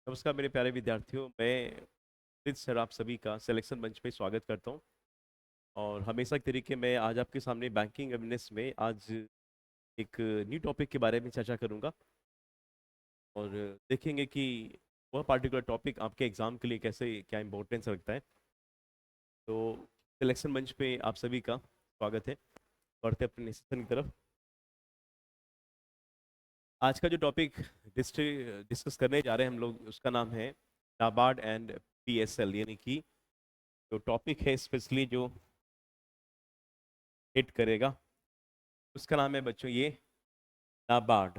नमस्कार मेरे प्यारे विद्यार्थियों। मैं प्रिंस सर आप सभी का सिलेक्शन मंच पे स्वागत करता हूं। और हमेशा की तरीके मैं आज आपके सामने बैंकिंग अवेयरनेस में आज एक न्यू टॉपिक के बारे में चर्चा करूंगा और देखेंगे कि वह पार्टिकुलर टॉपिक आपके एग्जाम के लिए कैसे क्या इम्पोर्टेंस रखता है। तो सिलेक्शन मंच पे आप सभी का स्वागत है। बढ़ते अपने सेशन की तरफ। आज का जो टॉपिक डिस्कस करने जा रहे हैं हम लोग, उसका नाम है नाबार्ड एंड पीएसएल, यानी कि जो टॉपिक है स्पेशली जो हिट करेगा उसका नाम है बच्चों ये नाबार्ड,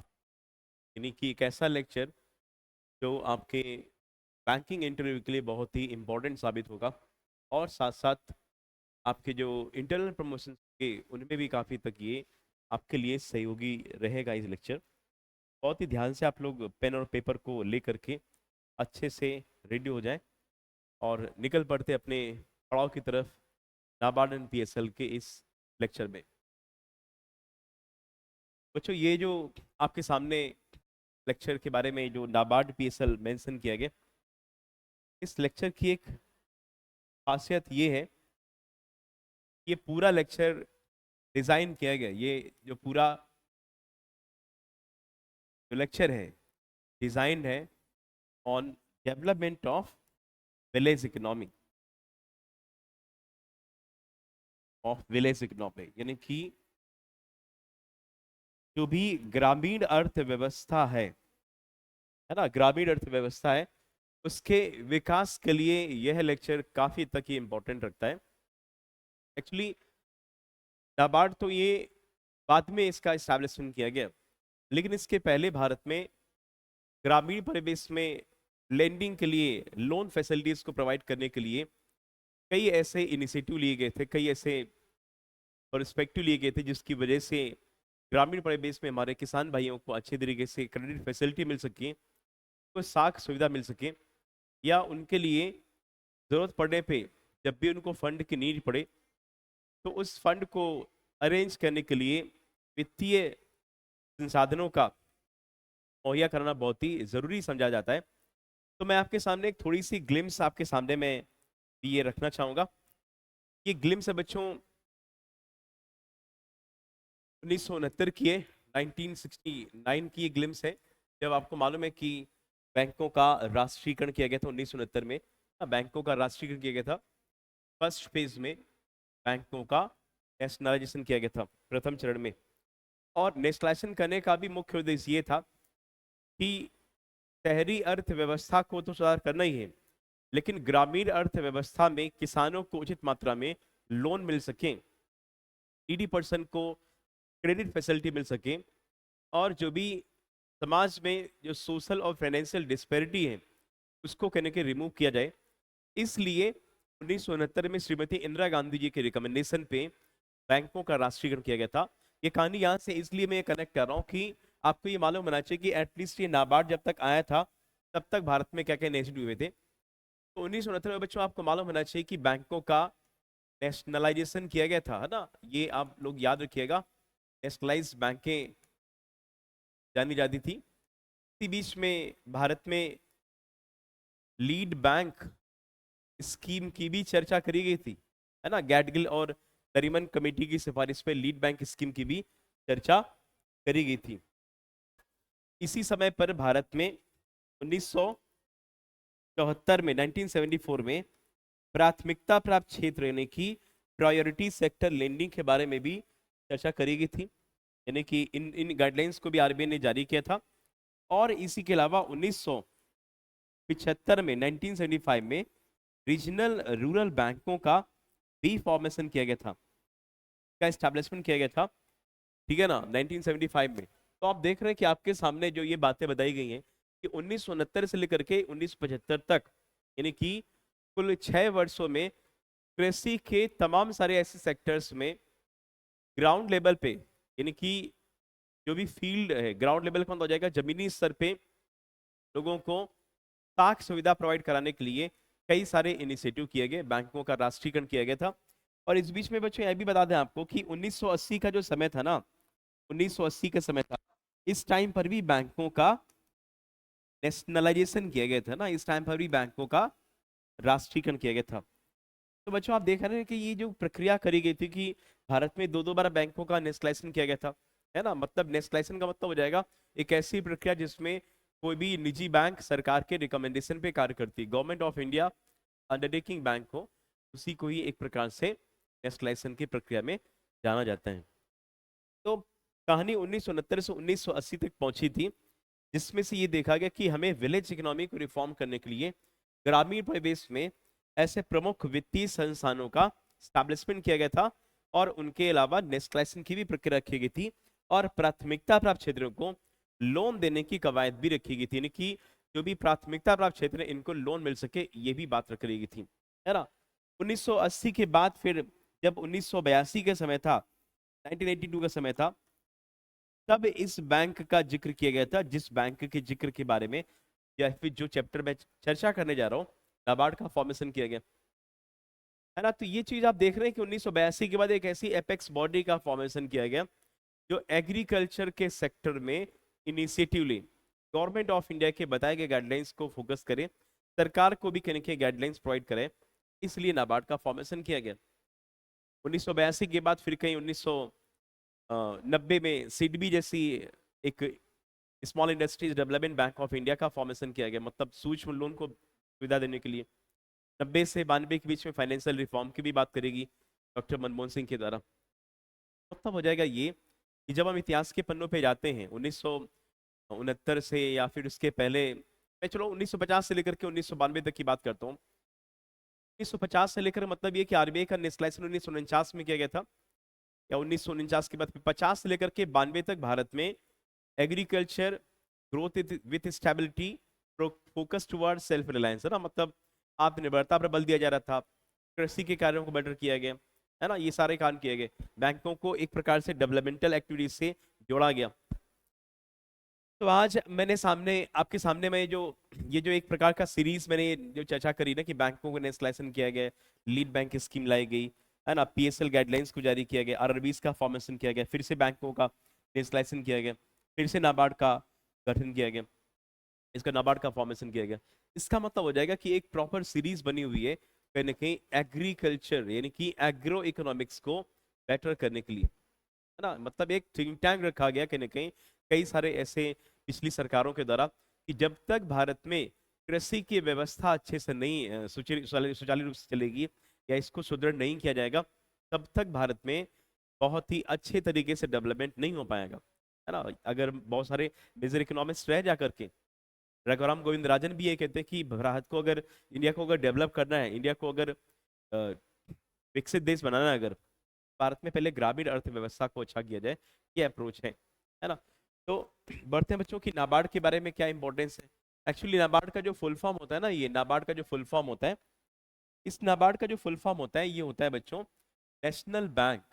यानी कि एक ऐसा लेक्चर जो आपके बैंकिंग इंटरव्यू के लिए बहुत ही इम्पोर्टेंट साबित होगा और साथ साथ आपके जो इंटरनल प्रमोशन के उनमें भी काफ़ी तक ये आपके लिए सहयोगी रहेगा। इस लेक्चर बहुत ही ध्यान से आप लोग पेन और पेपर को ले करके अच्छे से रेडी हो जाएं और निकल पड़ते अपने पड़ाव की तरफ नाबार्ड एंड पीएसएल के इस लेक्चर में। बच्चों ये जो आपके सामने लेक्चर के बारे में जो नाबार्ड पीएसएल मेंशन किया गया, इस लेक्चर की एक खासियत ये है, ये पूरा लेक्चर डिजाइन किया गया, ये जो पूरा जो लेक्चर है डिजाइंड है on development of village economy, यानी कि जो भी ग्रामीण अर्थव्यवस्था है ना, ग्रामीण अर्थव्यवस्था है, उसके विकास के लिए यह लेक्चर काफी तक ही इम्पोर्टेंट रखता है। एक्चुअली नाबार्ड तो ये बाद में इसका इस्टेब्लिशमेंट किया गया, लेकिन इसके पहले भारत में ग्रामीण परिवेश में लेंडिंग के लिए, लोन फैसिलिटीज को प्रोवाइड करने के लिए कई ऐसे इनिशिएटिव लिए गए थे, कई ऐसे पर्सपेक्टिव लिए गए थे जिसकी वजह से ग्रामीण परिवेश में हमारे किसान भाइयों को अच्छे तरीके से क्रेडिट फैसिलिटी मिल सके, को साख सुविधा मिल सके, या उनके लिए जरूरत पड़ने पे जब भी उनको फंड की नीड पड़े तो उस फंड को अरेंज करने के लिए वित्तीय संसाधनों का मुहैया करना बहुत ही जरूरी समझा जाता है। तो मैं आपके सामने एक थोड़ी सी ग्लिम्स आपके सामने मैं भी ये रखना चाहूंगा। ये ग्लिम्स है बच्चों 1969 की है, 1969 की ये ग्लिम्स है, जब आपको मालूम है कि बैंकों का राष्ट्रीयकरण किया गया था 1969 में। बैंकों का राष्ट्रीयकरण किया गया था, फर्स्ट फेज में बैंकों का नेशनलाइजेशन किया गया था प्रथम चरण में। और नेशनलाइजेशन करने का भी मुख्य उद्देश्य ये था कि शहरी अर्थव्यवस्था को तो सुधार करना ही है, लेकिन ग्रामीण अर्थव्यवस्था में किसानों को उचित मात्रा में लोन मिल सके, नीडी पर्सन को क्रेडिट फैसिलिटी मिल सके, और जो भी समाज में जो सोशल और फाइनेंशियल डिस्पैरिटी है उसको कहने के रिमूव किया जाए। इसलिए 1969 में श्रीमती इंदिरा गांधी जी के रिकमेंडेशन पे बैंकों का राष्ट्रीयकरण किया गया था। ये कहानी यहाँ से इसलिए मैं कनेक्ट कर रहा हूँ कि आपको ये मालूम होना चाहिए कि एटलीस्ट ये नाबार्ड जब तक आया था तब तक भारत में क्या क्या इनिशिएटिव हुए थे। तो 1969 में बच्चों आपको मालूम होना चाहिए कि बैंकों का नेशनलाइजेशन किया गया था, है ना। ये आप लोग याद रखिएगा, नेशनलाइज बैंकें जानी जाती थी। इसी बीच में भारत में लीड बैंक स्कीम की भी चर्चा करी गई थी, है ना। गैडगिल और नरीमन कमेटी की सिफारिश पे लीड बैंक स्कीम की भी चर्चा करी गई थी। इसी समय पर भारत में 1974 में 1974 में प्राथमिकता प्राप्त क्षेत्र यानी कि प्रायोरिटी सेक्टर लेंडिंग के बारे में भी चर्चा करी गई थी, यानी कि इन इन गाइडलाइंस को भी आरबीआई ने जारी किया था। और इसी के अलावा 1975 में 1975 में रीजनल रूरल बैंकों का भी फॉर्मेशन किया गया था, का एस्टैब्लिशमेंट किया गया था, ठीक है ना, 1975 में। तो आप देख रहे हैं कि आपके सामने जो ये बातें बताई गई हैं कि 1969 से लेकर के 1975 तक, यानी कि कुल 6 वर्षों में कृषि के तमाम सारे ऐसे सेक्टर्स में ग्राउंड लेवल पे, यानी कि जो भी फील्ड है ग्राउंड लेवल का हो जाएगा, जमीनी स्तर पे लोगों को साख सुविधा प्रोवाइड कराने के लिए कई सारे इनिशिएटिव किए गए, बैंकों का राष्ट्रीयकरण किया गया था। और इस बीच में बच्चों यह भी बता दें आपको कि 1980 का जो समय था ना, 1980 का समय था, इस टाइम पर भी बैंकों का नेशनलाइजेशन किया गया था ना, इस टाइम पर भी बैंकों का राष्ट्रीयकरण किया गया था। तो बच्चों आप देख रहे हैं कि ये जो प्रक्रिया करी गई थी कि भारत में दो दो बार बैंकों का नेशनलाइजेशन किया गया था, है ना। मतलब नेशनलाइजेशन का मतलब हो जाएगा एक ऐसी प्रक्रिया जिसमें कोई भी निजी बैंक सरकार के रिकमेंडेशन पे कार्य करती है, government of India undertaking bank हो, उसी को ही एक प्रकार से नेशनलाइजेशन की प्रक्रिया में जाना जाता है। तो कहानी 1969 से 1980 तक पहुंची थी, जिसमें से ये देखा गया कि हमें विलेज इकोनॉमी को रिफॉर्म करने के लिए ग्रामीण परिवेश में ऐसे प्रमुख वित्तीय संस्थानों का स्टैब्लिशमेंट किया गया था, और उनके अलावा नेशनलाइजेशन की भी प्रक्रिया रखी गई थी, और प्राथमिकता प्राप्त क्षेत्रों को लोन देने की कवायद भी रखी गई थी, यानी कि जो भी प्राथमिकता प्राप्त क्षेत्र है इनको लोन मिल सके, ये भी बात रखी गई थी, है ना। 1980 के बाद फिर जब 1982 का समय था, 1982 का समय था, तब इस बैंक का जिक्र किया गया था, जिस बैंक के जिक्र के बारे में या फिर जो चैप्टर में चर्चा करने जा रहा हूँ, नाबार्ड का फॉर्मेशन किया गया, है ना। तो ये चीज आप देख रहे हैं कि 1982 के बाद एक ऐसी एपेक्स बॉडी का फॉर्मेशन किया गया जो एग्रीकल्चर के सेक्टर में इनिशिएटिवली गवर्नमेंट ऑफ इंडिया के बताए गए गाइडलाइंस को फोकस करे, सरकार को भी कहीं के गाइडलाइंस प्रोवाइड करे, इसलिए नाबार्ड का फॉर्मेशन किया गया। 1982 के बाद फिर कहीं 1990 में सिडबी जैसी एक small industries development bank of India का फॉर्मेशन किया गया, मतलब सूक्ष्म लोन को सुविधा देने के लिए। 90 से 92 के बीच में फाइनेंशियल रिफॉर्म की भी बात करेगी डॉक्टर मनमोहन सिंह के द्वारा। मतलब हो जाएगा ये कि जब हम इतिहास के पन्नों पे जाते हैं 1969 से या फिर उसके पहले, मैं चलो 1950 से लेकर के 1992 तक की बात करता हूँ। 1950 से लेकर मतलब ये कि आरबीआई का नेशनलाइजेशन 1949 में किया गया था, या 1949 के बाद 50 से लेकर के 92 तक भारत में agriculture growth with stability focus toward self reliance, है ना। मतलब आत्मनिर्भरता पर बल दिया जा रहा था, कृषि के कार्यों को बेटर किया गया, है ना, ये सारे काम किए गए, बैंकों को एक प्रकार से डेवलपमेंटल एक्टिविटीज से जोड़ा गया। तो आज मैंने सामने आपके सामने में जो ये जो एक प्रकार का सीरीज मैंने जो चर्चा करी ना कि बैंकों को नेशनलाइजेशन किया गया, लीड बैंक स्कीम लाई गई, है ना, पीएसएल गाइडलाइंस को जारी किया गया, आरआरबीज का फॉर्मेशन किया गया, फिर से बैंकों का नेशनलाइजेशन किया गया, फिर से नाबार्ड का गठन किया गया, इसका नाबार्ड का फॉर्मेशन किया गया। इसका मतलब हो जाएगा कि एक प्रॉपर सीरीज बनी हुई है कहीं ना कहीं एग्रीकल्चर यानी कि एग्रो इकोनॉमिक्स को बेटर करने के लिए, है ना। मतलब एक थिंक टैंक रखा गया कहीं ना कहीं कई सारे ऐसे पिछली सरकारों के द्वारा कि जब तक भारत में कृषि की व्यवस्था अच्छे से नहीं सुचारू रूप से चलेगी या इसको सुदृढ़ नहीं किया जाएगा, तब तक भारत में बहुत ही अच्छे तरीके से डेवलपमेंट नहीं हो पाएगा, है ना। अगर बहुत सारे मेजर इकोनॉमिस्ट रह जा करके, रघुराम गोविंद राजन भी ये कहते हैं कि भारत को अगर इंडिया को अगर डेवलप करना है, इंडिया को अगर अ, विकसित देश बनाना है, अगर भारत में पहले ग्रामीण अर्थव्यवस्था को अच्छा किया जाए, ये अप्रोच है ना। तो बढ़ते हैं बच्चों की नाबार्ड के बारे में क्या इंपॉर्टेंस है। एक्चुअली नाबार्ड का जो फुल फॉर्म होता है ना, ये नाबार्ड का जो फुल फॉर्म होता है, इस नाबार्ड का जो फुल फॉर्म होता है ये होता है बच्चों national bank,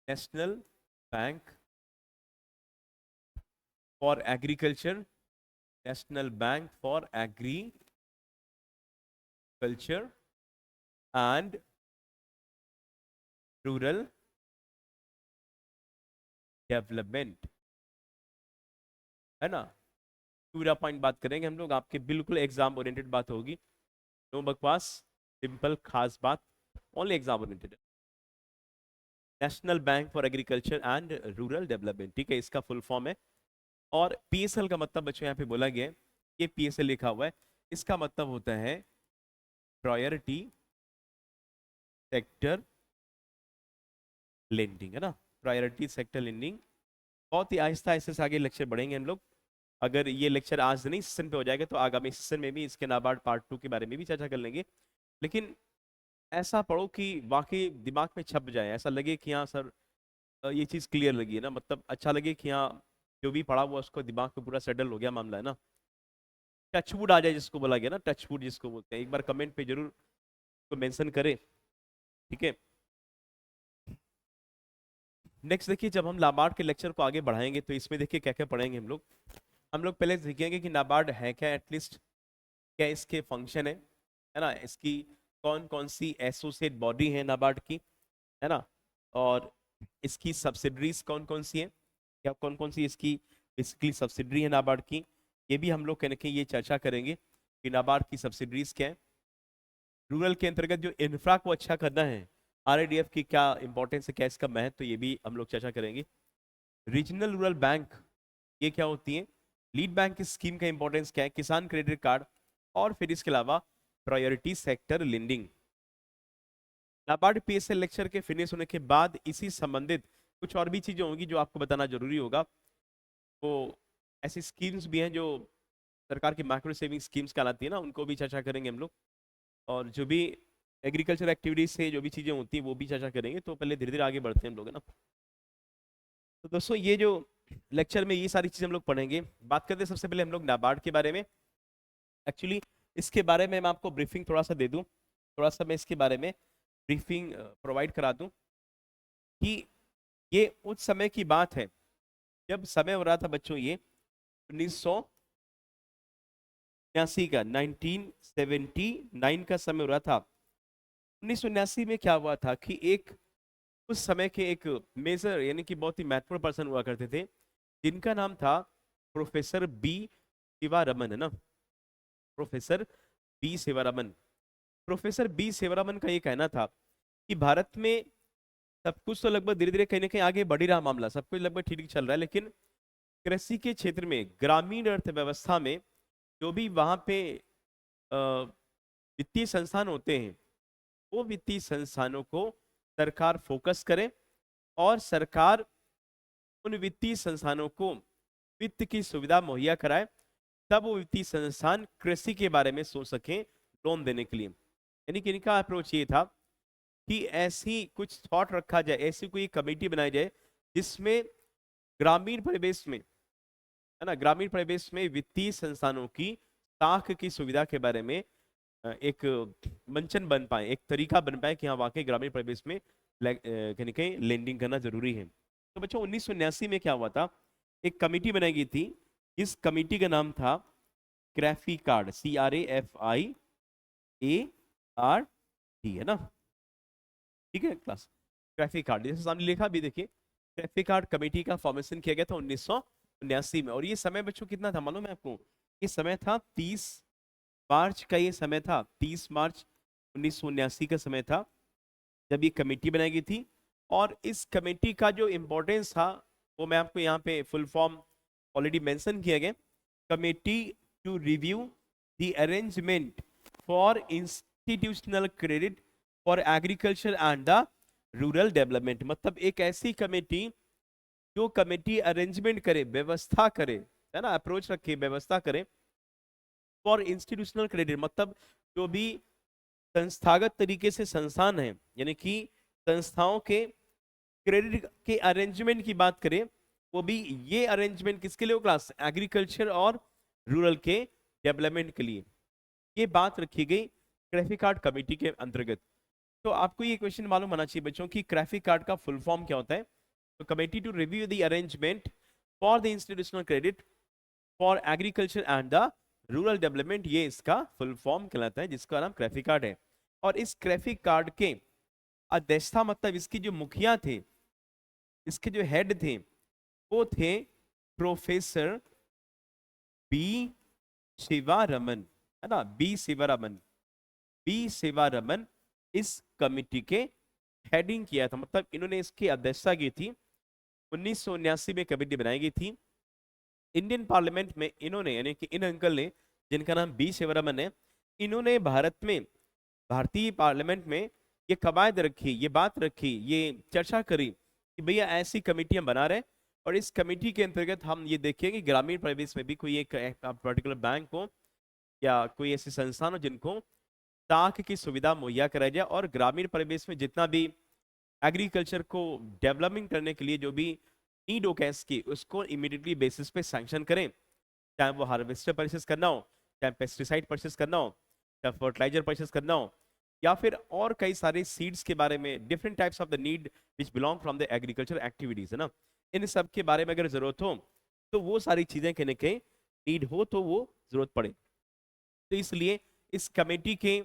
national bank for agriculture, national bank for agriculture and rural development, है ना। पूरा पॉइंट बात करेंगे हम लोग, आपके बिल्कुल एग्जाम ओरिएंटेड बात होगी, नो बकवास, सिंपल खास बात, only exam oriented. National bank for agriculture and rural development, ठीक है, इसका फुल फॉर्म है। और पीएसएल का मतलब बच्चों यहाँ पे बोला गया है, ये पीएसएल लिखा हुआ है, इसका मतलब होता है प्रायोरिटी सेक्टर लेंडिंग, है ना, प्रायोरिटी सेक्टर लेंडिंग। बहुत ही आहिस्ता आहिस्ता से आगे लेक्चर बढ़ेंगे हम लोग, अगर ये लेक्चर आज नहीं सेशन पे हो जाएगा तो आगामी सेशन में भी इसके नाबार्ड पार्ट 2 के बारे में भी चर्चा कर लेंगे। लेकिन ऐसा पढ़ो कि वाकई दिमाग में छप जाए, ऐसा लगे कि हाँ सर ये चीज़ क्लियर लगी है ना, मतलब अच्छा लगे कि हाँ जो भी पढ़ा हुआ उसको दिमाग में पूरा सेटल हो गया मामला, है ना। टचवुड आ जाए जिसको बोला गया ना, टचवुड जिसको बोलते हैं, एक बार कमेंट पे जरूर तो मेंशन करें, ठीक है। नेक्स्ट देखिए, जब हम नाबार्ड के लेक्चर को आगे बढ़ाएंगे तो इसमें देखिए क्या क्या पढ़ेंगे हम लोग पहले सीखेंगे कि नाबार्ड है क्या, एटलीस्ट क्या इसके फंक्शन है ना, इसकी कौन कौन सी एसोसिएट बॉडी है नाबार्ड की, है ना, और इसकी सब्सिडरीज कौन कौन सी है, क्या कौन कौन सी इसकी बेसिकली सब्सिडरी है नाबार्ड की, ये भी हम लोग कहीं ना कहीं ये चर्चा करेंगे कि नाबार्ड की सब्सिडरीज क्या है। रूरल के अंतर्गत जो इंफ्रा को अच्छा करना है, आरआईडीएफ की क्या इंपॉर्टेंस है, क्या इसका महत्व, तो ये भी हम लोग चर्चा करेंगे। रीजनल रूरल बैंक ये क्या होती है, लीड बैंक की स्कीम का इंपॉर्टेंस क्या है, किसान क्रेडिट कार्ड, और फिर इसके अलावा priority sector lending. NABARD PSL lecture के फिनिश होने के बाद इसी संबंधित कुछ और भी चीजें होंगी जो आपको बताना जरूरी होगा। वो ऐसी स्कीम्स भी हैं जो सरकार की माइक्रो सेविंग स्कीम्स कहलाती है ना, उनको भी चर्चा करेंगे हम लोग। और जो भी एग्रीकल्चर एक्टिविटीज से जो भी चीजें होती हैं वो भी चर्चा करेंगे। तो पहले धीरे धीरे आगे बढ़ते हैं हम लोग, है ना। तो दोस्तों ये जो लेक्चर में ये सारी चीजें हम लोग पढ़ेंगे। बात करते हैं सबसे पहले हम लोग नाबार्ड के बारे में। एक्चुअली इसके बारे में मैं आपको ब्रीफिंग थोड़ा सा दे दूं, थोड़ा सा मैं इसके बारे में ब्रीफिंग प्रोवाइड करा दूं कि ये उस समय की बात है जब समय हो रहा था बच्चों, ये 1979 का, 1979 का समय हो रहा था। 1979 में क्या हुआ था कि एक उस समय के एक मेजर यानी कि बहुत ही महत्वपूर्ण पर्सन हुआ करते थे, जिनका नाम था प्रोफेसर बी शिवारमन, है ना। Professor B Sivaraman. Professor B Sivaraman का ये कहना था कि भारत में सब कुछ तो लगभग धीरे धीरे कहीं ना कहीं आगे बढ़ ही रहा, मामला सब कुछ लगभग ठीक चल रहा है, लेकिन कृषि के क्षेत्र में, ग्रामीण अर्थव्यवस्था में जो भी वहां पे वित्तीय संस्थान होते हैं, वो वित्तीय संस्थानों को सरकार फोकस करे और सरकार उन वित्तीय संस्थानों को वित्त की सुविधा मुहैया कराए, तब वो वित्तीय संस्थान कृषि के बारे में सोच सकें लोन देने के लिए। यानी कि इनका अप्रोच ये था कि ऐसी कुछ थॉट रखा जाए, ऐसी कोई कमेटी बनाई जाए जिसमें ग्रामीण परिवेश में, है ना, ग्रामीण परिवेश में वित्तीय संस्थानों की साख की सुविधा के बारे में एक मंचन बन पाए, एक तरीका बन पाए कि हाँ वाकई ग्रामीण परिवेश में कहीं कहीं लेंडिंग करना जरूरी है। तो बच्चों 1979 में क्या हुआ था, एक कमेटी बनाई गई थी। इस कमेटी का नाम था क्रैफी कार्ड, CRAFIARD, है ना। ठीक है क्लास, क्रैफी कार्ड जैसे सामने लिखा भी देखिए, क्रैफी कार्ड कमेटी का फॉर्मेशन किया गया था 1979 में। और ये समय बच्चों कितना था मालूम है आपको, ये समय था 30 मार्च का, ये समय था 30 मार्च 1979 का समय था जब ये कमेटी बनाई गई थी। और इस कमेटी का जो इम्पोर्टेंस था वो मैं आपको यहाँ पे फुल फॉर्म ऑलरेडी मेंशन किया गया, committee to review the arrangement for institutional credit for agriculture and the rural development. मतलब एक ऐसी कमेटी जो कमेटी अरेंजमेंट करे, व्यवस्था करे, है ना, अप्रोच रखे, व्यवस्था करे फॉर इंस्टीट्यूशनल क्रेडिट, मतलब जो भी संस्थागत तरीके से संस्थान है, यानी कि संस्थाओं के क्रेडिट के अरेंजमेंट की बात करें, वो भी ये अरेंजमेंट किसके लिए हो क्लास, एग्रीकल्चर और रूरल के डेवलपमेंट के लिए। ये बात रखी गई क्रैफी कार्ड कमेटी के अंतर्गत। तो आपको ये क्वेश्चन मालूम होना चाहिए बच्चों की क्रैफी कार्ड का फुल फॉर्म क्या होता है। तो committee to review the arrangement for the institutional credit for agriculture and the rural development, ये इसका फुल फॉर्म कहलाता है, जिसका नाम क्रैफी कार्ड है। और इस क्रैफी कार्ड के अध्यक्षता, मतलब इसकी जो मुखिया थे, इसके जो हेड थे, वो थे प्रोफेसर बी शिवारमन, है ना, बी शिवारमन। बी शिवारमन इस कमिटी के हेडिंग किया था, मतलब इन्होंने इसकी अध्यक्षता की थी। 1979 में कमेटी बनाई गई थी। इंडियन पार्लियामेंट में इन्होंने, यानी कि इन अंकल ने, जिनका नाम बी शिवरामन है, इन्होंने भारत में, भारतीय पार्लियामेंट में ये कवायद रखी, ये बात रखी, ये चर्चा करी कि भैया ऐसी कमेटियां बना रहे, और इस कमेटी के अंतर्गत हम ये देखें कि ग्रामीण परिवेश में भी कोई एक पर्टिकुलर बैंक हो या कोई ऐसे संस्थान हो जिनको साख की सुविधा मुहैया कराई जाए, और ग्रामीण परिवेश में जितना भी एग्रीकल्चर को डेवलपिंग करने के लिए जो भी नीड हो कैश की, उसको इमीडिएटली बेसिस पे सैंक्शन करें, चाहे वो हार्वेस्टर परचेस करना हो, चाहे पेस्टिसाइड परचेस करना हो, चाहे फर्टिलाइजर परचेस करना हो, या फिर और कई सारे सीड्स के बारे में, different types of the need which belong from the agriculture activities, है ना। इन सब के बारे में अगर जरूरत हो तो वो सारी चीजें कहने के नीड हो तो वो जरूरत पड़े, तो इसलिए इस कमेटी के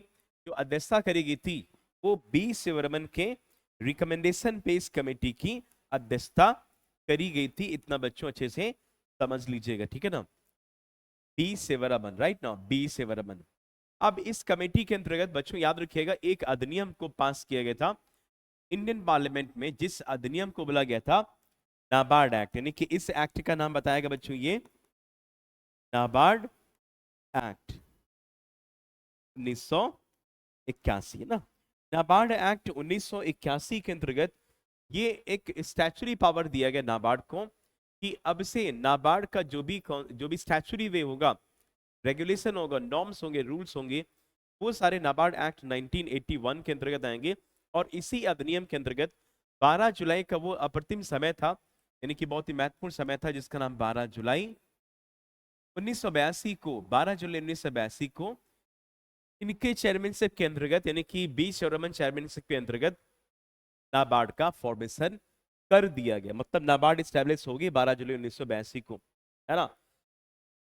जो अध्यक्षता करी गई थी वो बी शिवरमन के रिकमेंडेशन पे इस कमेटी की अध्यक्षता करी गई थी। इतना बच्चों अच्छे से समझ लीजिएगा, ठीक है ना। बी सेवरमन, राइट ना, बी सेवरमन। अब इस कमेटी के अंतर्गत बच्चों याद रखिएगा एक अधिनियम को पास किया गया था इंडियन पार्लियामेंट में, जिस अधिनियम को बोला गया था नाबार्ड एक्ट, यानी कि इस एक्ट का नाम बताएगा बच्चों ये नाबार्ड एक्ट 1981 है ना। नाबार्ड एक्ट 1981 के अंतर्गत ये एक स्टैचुरी पावर दिया गया नाबार्ड को कि अब से नाबार्ड का जो भी स्टैचुरी वे होगा, रेगुलेशन होगा, नॉर्म्स होंगे, रूल्स होंगे, वो सारे नाबार्ड एक्ट 1981 के अंतर्गत आएंगे। और इसी अधिनियम के अंतर्गत 12 जुलाई का वो अप्रतिम समय था, यानी कि बहुत ही महत्वपूर्ण समय था, जिसका नाम 12 जुलाई 1982 को, 12 जुलाई 1982 को इनके चेयरमैनशिप के अंतर्गत, यानी कि बी शिवरमन चेयरमैनशिप के अंतर्गत नाबार्ड का फॉर्मेशन कर दिया गया। मतलब नाबार्ड स्टैब्लिश होगी 12 जुलाई 1982 को, है ना।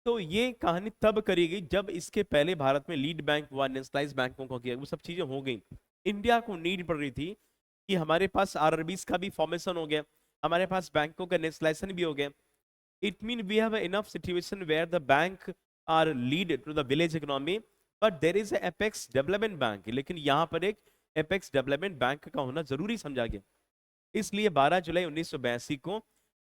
तो ये कहानी तब करी गई जब इसके पहले भारत में लीड बैंक हुआ, नेशनलाइज बैंकों को किया, वो सब चीजें हो गई। इंडिया को नीड पड़ रही थी कि हमारे पास आरआरबीज का भी फॉर्मेशन हो गया, हमारे पास बैंकों का नेशनलाइजेशन भी हो गया। It mean we have enough situation where the bank are lead to the village economy, but there is apex development bank, लेकिन यहाँ पर एक एपेक्स डेवलपमेंट बैंक का होना जरूरी समझा गया। इसलिए 12 जुलाई 1982 को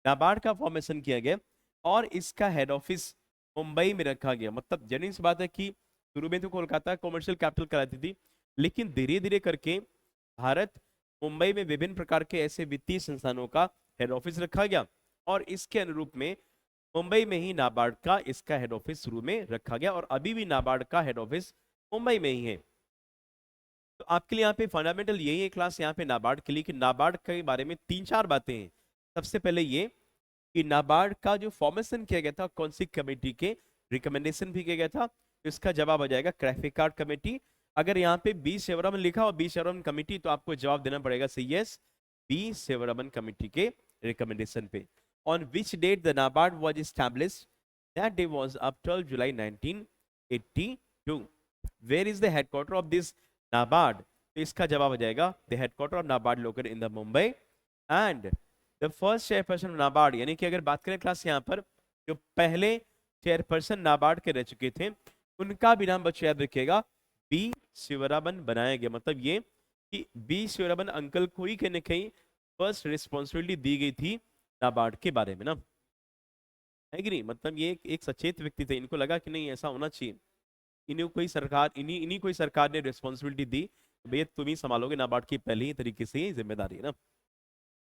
नाबार्ड का फॉर्मेशन किया गया और इसका हेड ऑफिस मुंबई में रखा गया। मतलब जानी सी बात है कि शुरू में तो कोलकाता कॉमर्शियल कैपिटल कहलाती थी, लेकिन धीरे धीरे करके भारत मुंबई में विभिन्न प्रकार के ऐसे वित्तीय संस्थानों का हेड ऑफिस रखा गया और इसके अनुरूप में मुंबई में ही नाबार्ड का इसका हेड ऑफिस शुरू में रखा गया और अभी भी नाबार्ड का हेड ऑफिस मुंबई में ही है। तो आपके लिए यहाँ पे फंडामेंटल यही है क्लास यहाँ पे नाबार्ड के लिए कि नाबार्ड के बारे में 3-4 बातें हैं। सबसे पहले ये कि नाबार्ड का जो फॉर्मेशन किया गया था कौन सी कमेटी के रिकमेंडेशन भी किया गया था, तो इसका जवाब आ जाएगा क्राइफिकार्ड कमेटी। अगर यहाँ पे बी शिवरामन लिखा हो, बी शिवरामन कमेटी, तो आपको जवाब देना पड़ेगा सही यस, बी शिवरामन कमेटी के रिकमेंडेशन पे। On which date the NABARD was established, that day was up 12 July 1982। Where is the headquarter of this NABARD, तो इसका जवाब आ जाएगा the headquarter of NABARD located in the Mumbai. And the first chairperson NABARD, यानी कि अगर बात करें क्लास यहाँ पर जो पहले चेयरपर्सन नाबार्ड के रह चुके थे उनका भी नाम बच्चे याद रखिएगा बी शिवरामन बनाया गया। मतलब ये कि बी शिवरामन अंकल को ही कहीं ना कहीं फर्स्ट रिस्पॉन्सिबिलिटी दी गई थी नाबार्ड के बारे में ना, है कि नहीं। मतलब ये एक सचेत व्यक्ति थे, इनको लगा कि नहीं ऐसा होना चाहिए, इन्हीं कोई सरकार इन्हीं इन्हीं कोई सरकार ने रिस्पॉन्सिबिलिटी दी, तो भैया तुम ही संभालोगे नाबार्ड की पहले ही तरीके से ही जिम्मेदारी है ना।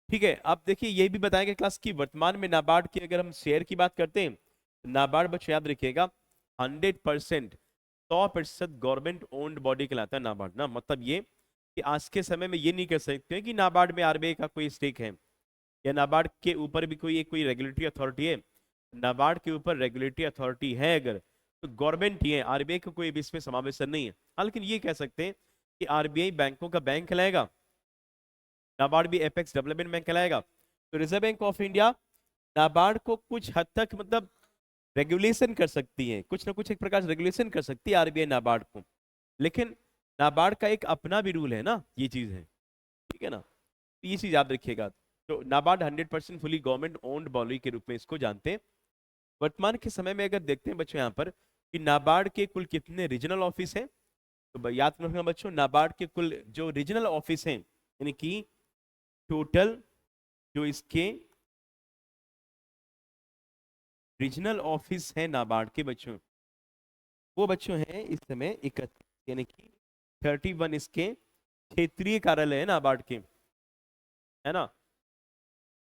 ठीक है, अब देखिए ये भी बताएंगे क्लास की वर्तमान में नाबार्ड की अगर हम शेयर की बात करते हैं, नाबार्ड बच्चों याद रखिएगा 100%, 100% गवर्नमेंट ओन्ड बॉडी कहलाता है नाबार्ड ना। मतलब ये कि आज के समय में ये नहीं कह सकते कि नाबार्ड में आरबीआई का कोई स्टेक है या नाबार्ड के ऊपर भी कोई रेगुलेटरी अथॉरिटी है। नाबार्ड के ऊपर रेगुलेटरी अथॉरिटी है अगर, तो गवर्नमेंट ही है, आरबीआई का कोई भी इसमें समावेशन नहीं है। लेकिन ये कह सकते हैं कि आरबीआई बैंकों का बैंक कहलाएगा, नाबार्ड भी एपेक्स डेवलपमेंट बैंक कहलाएगा। तो reserve Bank of India NABARD को कुछ हद तक मतलब रेगुलेशन कर सकती है, कुछ ना कुछ एक प्रकार से रेगुलेशन कर सकती है आरबीआई नाबार्ड को, लेकिन नाबार्ड का एक अपना भी रूल है ना, ये चीज है, ठीक है ना। तो ये चीज याद रखिएगा। तो NABARD 100% fully government owned body के रूप में इसको जानते हैं। वर्तमान के समय में अगर देखते हैं बच्चों यहाँ पर कि नाबार्ड के कुल कितने रीजनल ऑफिस हैं, तो याद रखना बच्चों नाबार्ड के कुल जो रीजनल ऑफिस हैं, यानी कि टोटल जो इसके रीजनल ऑफिस है नाबार्ड के बच्चों, वो बच्चों हैं इस समय 31, यानी कि 31 इसके क्षेत्रीय कार्यालय है नाबार्ड के, है ना।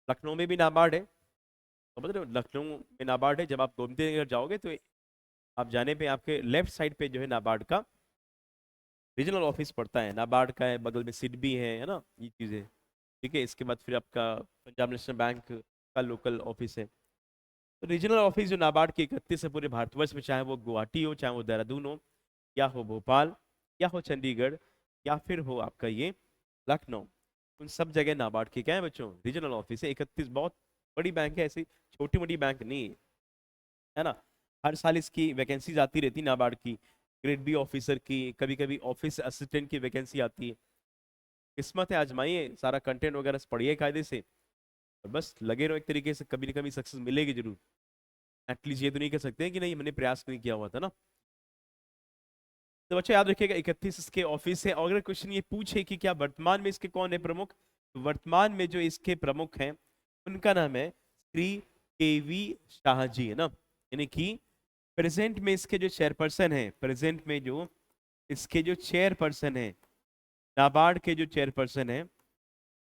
लखनऊ में भी नाबार्ड है, समझ रहे हो, लखनऊ में नाबार्ड है। जब आप गोमती नगर जाओगे तो आप जाने पे आपके लेफ्ट साइड पे जो है नाबार्ड का रीजनल ऑफिस पड़ता है, नाबार्ड का है, बगल में सिडबी है ना, ये चीज़ें। ठीक है, इसके बाद फिर आपका पंजाब नेशनल बैंक का लोकल ऑफिस है। तो रीजनल ऑफिस जो नाबार्ड के 31 है पूरे भारतवर्ष में, चाहे वो गुवाहाटी हो, चाहे वो देहरादून हो, या हो भोपाल, या हो चंडीगढ़, या फिर हो आपका ये लखनऊ, उन सब जगह नाबार्ड के क्या है बच्चों, रीजनल ऑफिस है। 31 बहुत बड़ी बैंक है, ऐसी छोटी मोटी बैंक नहीं है, है ना। हर साल इसकी वैकेंसीज आती रहती नाबार्ड की, ग्रेड बी ऑफिसर की, कभी कभी ऑफिस असिस्टेंट की वैकेंसी आती है। किस्मत है, आजमाइए, सारा कंटेंट वगैरह पढ़िए कायदे से और बस लगे रहो एक तरीके से, कभी ना कभी सक्सेस मिलेगी जरूर। एटलीस्ट ये तो नहीं कह सकते हैं कि नहीं मैंने प्रयास नहीं किया हुआ था ना। तो बच्चा याद रखिएगा 31 इसके ऑफिस है। और अगर क्वेश्चन ये पूछे कि क्या वर्तमान में इसके कौन है प्रमुख, तो वर्तमान में जो इसके प्रमुख हैं उनका नाम है श्री केवी शाह जी, है ना। यानी कि प्रेजेंट में इसके जो चेयरपर्सन है, प्रेजेंट में जो इसके जो चेयरपर्सन है, नाबार्ड के जो चेयरपर्सन है,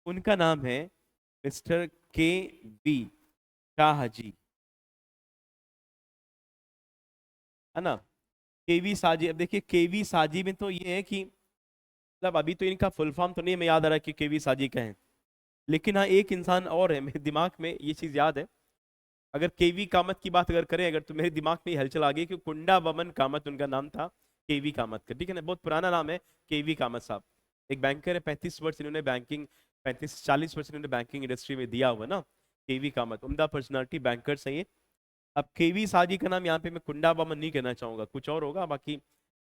उनका नाम है मिस्टर के वी शाह जी, है ना। केवी साजी, अब देखिए केवी साजी में तो ये है कि मतलब अभी तो इनका फुल फॉर्म तो नहीं मैं याद आ रहा कि केवी साजी का है, लेकिन हाँ एक इंसान और है मेरे दिमाग में ये चीज याद है। अगर केवी कामत की बात अगर करें अगर, तो मेरे दिमाग में ये हलचल आ गई कि कुंडा वमन कामत उनका नाम था, केवी कामत का, ठीक है ना, बहुत पुराना नाम है केवी कामत साहब। एक बैंकर है, 35 वर्ष इन्होंने बैंकिंग, 35 40 वर्ष इन्होंने बैंकिंग इंडस्ट्री में दिया हुआ ना। केवी कामत उम्दा पर्सनालिटी बैंकर है ये। अब केवी साजी का नाम यहाँ पे मैं कुंडा वमन नहीं कहना चाहूंगा, कुछ और होगा, बाकी I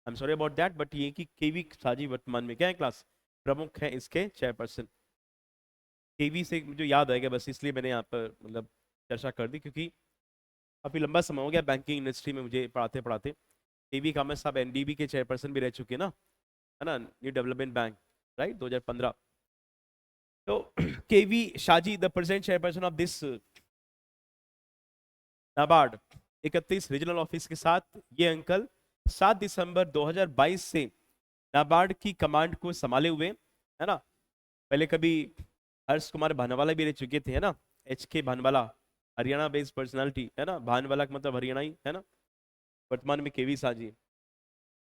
am sorry about that, but ये कि केवी साजी वर्तमान में क्या है, क्लास प्रमुख है इसके चेयरपर्सन। केवी से मुझे याद आएगा बस, इसलिए मैंने यहाँ पर मतलब चर्चा कर दी, क्योंकि काफी लंबा समय हो गया बैंकिंग इंडस्ट्री में मुझे पढ़ाते पढ़ाते। केवी कामत साहब एनडीबी के चेयरपर्सन भी रह चुके हैं ना, है ना, न्यू डेवलपमेंट बैंक, राइट, 2015। तो K V Shaji the present chairperson of this NABARD, 31 regional office के साथ ये अंकल 7 दिसंबर 2022 से नाबार्ड की कमांड को संभाले हुए, है ना। पहले कभी हर्ष कुमार भानवाला भी रह चुके थे, है ना, एच के भानवाला, हरियाणा बेस्ड पर्सनालिटी, है ना, भानवाला का मतलब हरियाणा ही, है ना। वर्तमान में केवी साजी।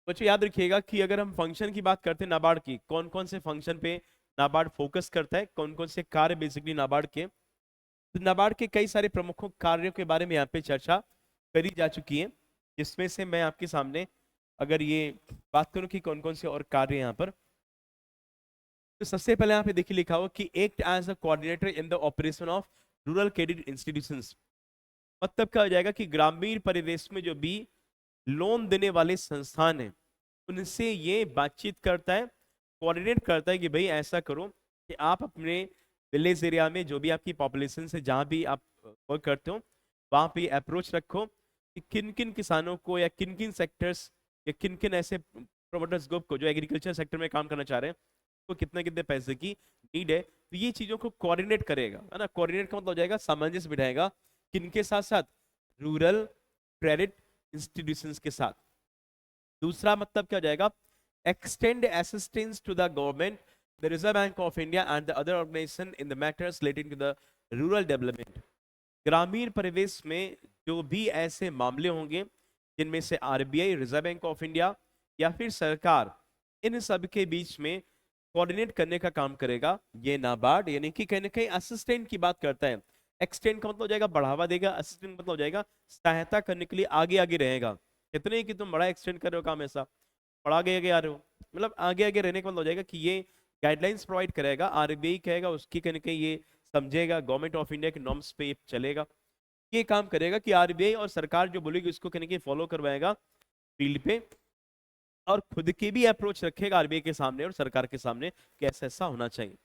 बच्चों याद रखिएगा कि अगर हम फंक्शन की बात करते हैं नाबार्ड की, कौन कौन से फंक्शन पे नाबार्ड फोकस करता है, कौन कौन से कार्य बेसिकली नाबार्ड के, तो नाबार्ड के कई सारे प्रमुख कार्यों के बारे में यहाँ पे चर्चा करी जा चुकी है, जिसमें से मैं आपके सामने अगर ये बात करूं कि कौन कौन से और कार्य यहाँ पर, तो सबसे पहले यहाँ पे देखिए लिखा हुआ कि act as a coordinator in the operation of rural credit institutions. मतलब क्या हो जाएगा कि ग्रामीण परिवेश में जो भी लोन देने वाले संस्थान हैं उनसे ये बातचीत करता है, कोऑर्डिनेट करता है कि भाई ऐसा करो कि आप अपने विलेज एरिया में जो भी आपकी पॉपुलेशन से जहाँ भी आप वर्क करते हो वहाँ पे अप्रोच रखो कि किन किन किसानों को या किन किन सेक्टर्स या किन किन ऐसे प्रोमोटर्स ग्रुप को जो एग्रीकल्चर सेक्टर में काम करना चाह रहे हैं तो कितने कितने पैसे की नीड है, तो ये चीजों को कोऑर्डिनेट करेगा, है ना। कोऑर्डिनेट का मतलब हो जाएगा सामंजस्य बिठाएगा, किनके साथ साथ, रूरल क्रेडिट इंस्टीट्यूशंस के साथ। दूसरा मतलब क्या हो जाएगा, extend assistance to the government, the Reserve Bank of India and the other organisation in the matters relating to the rural development. ग्रामीण परिवेश में जो भी ऐसे मामले होंगे जिनमें से RBI, reserve Bank of India या फिर सरकार, इन सब के बीच में कोऑर्डिनेट करने का काम करेगा ये नाबार्ड, यानी कि कहीं ना कहीं असिस्टेंट की बात करता है। एक्सटेंड का मतलब हो जाएगा बढ़ावा देगा, असिस्टेंट मतलब हो जाएगा सहायता करने के लिए आगे आगे रहेगा। इतने ही कि तुम बड़ा एक्सटेंड कर रहे हो काम, ऐसा बड़ा आगे आगे आ रहे हो, मतलब आगे आगे रहने का मतलब हो जाएगा कि ये गाइडलाइंस प्रोवाइड करेगा, आरबीआई कहेगा उसकी कहीं ना कहीं ये समझेगा, गवर्नमेंट ऑफ इंडिया के नॉर्म्स पे ये चलेगा, ये काम करेगा कि आरबीआई और सरकार जो बोलेगी उसको कहीं ना कहीं फॉलो करवाएगा फील्ड पे, और खुद की भी अप्रोच रखेगा आरबीआई के सामने और सरकार के सामने कि ऐसा ऐसा होना चाहिए।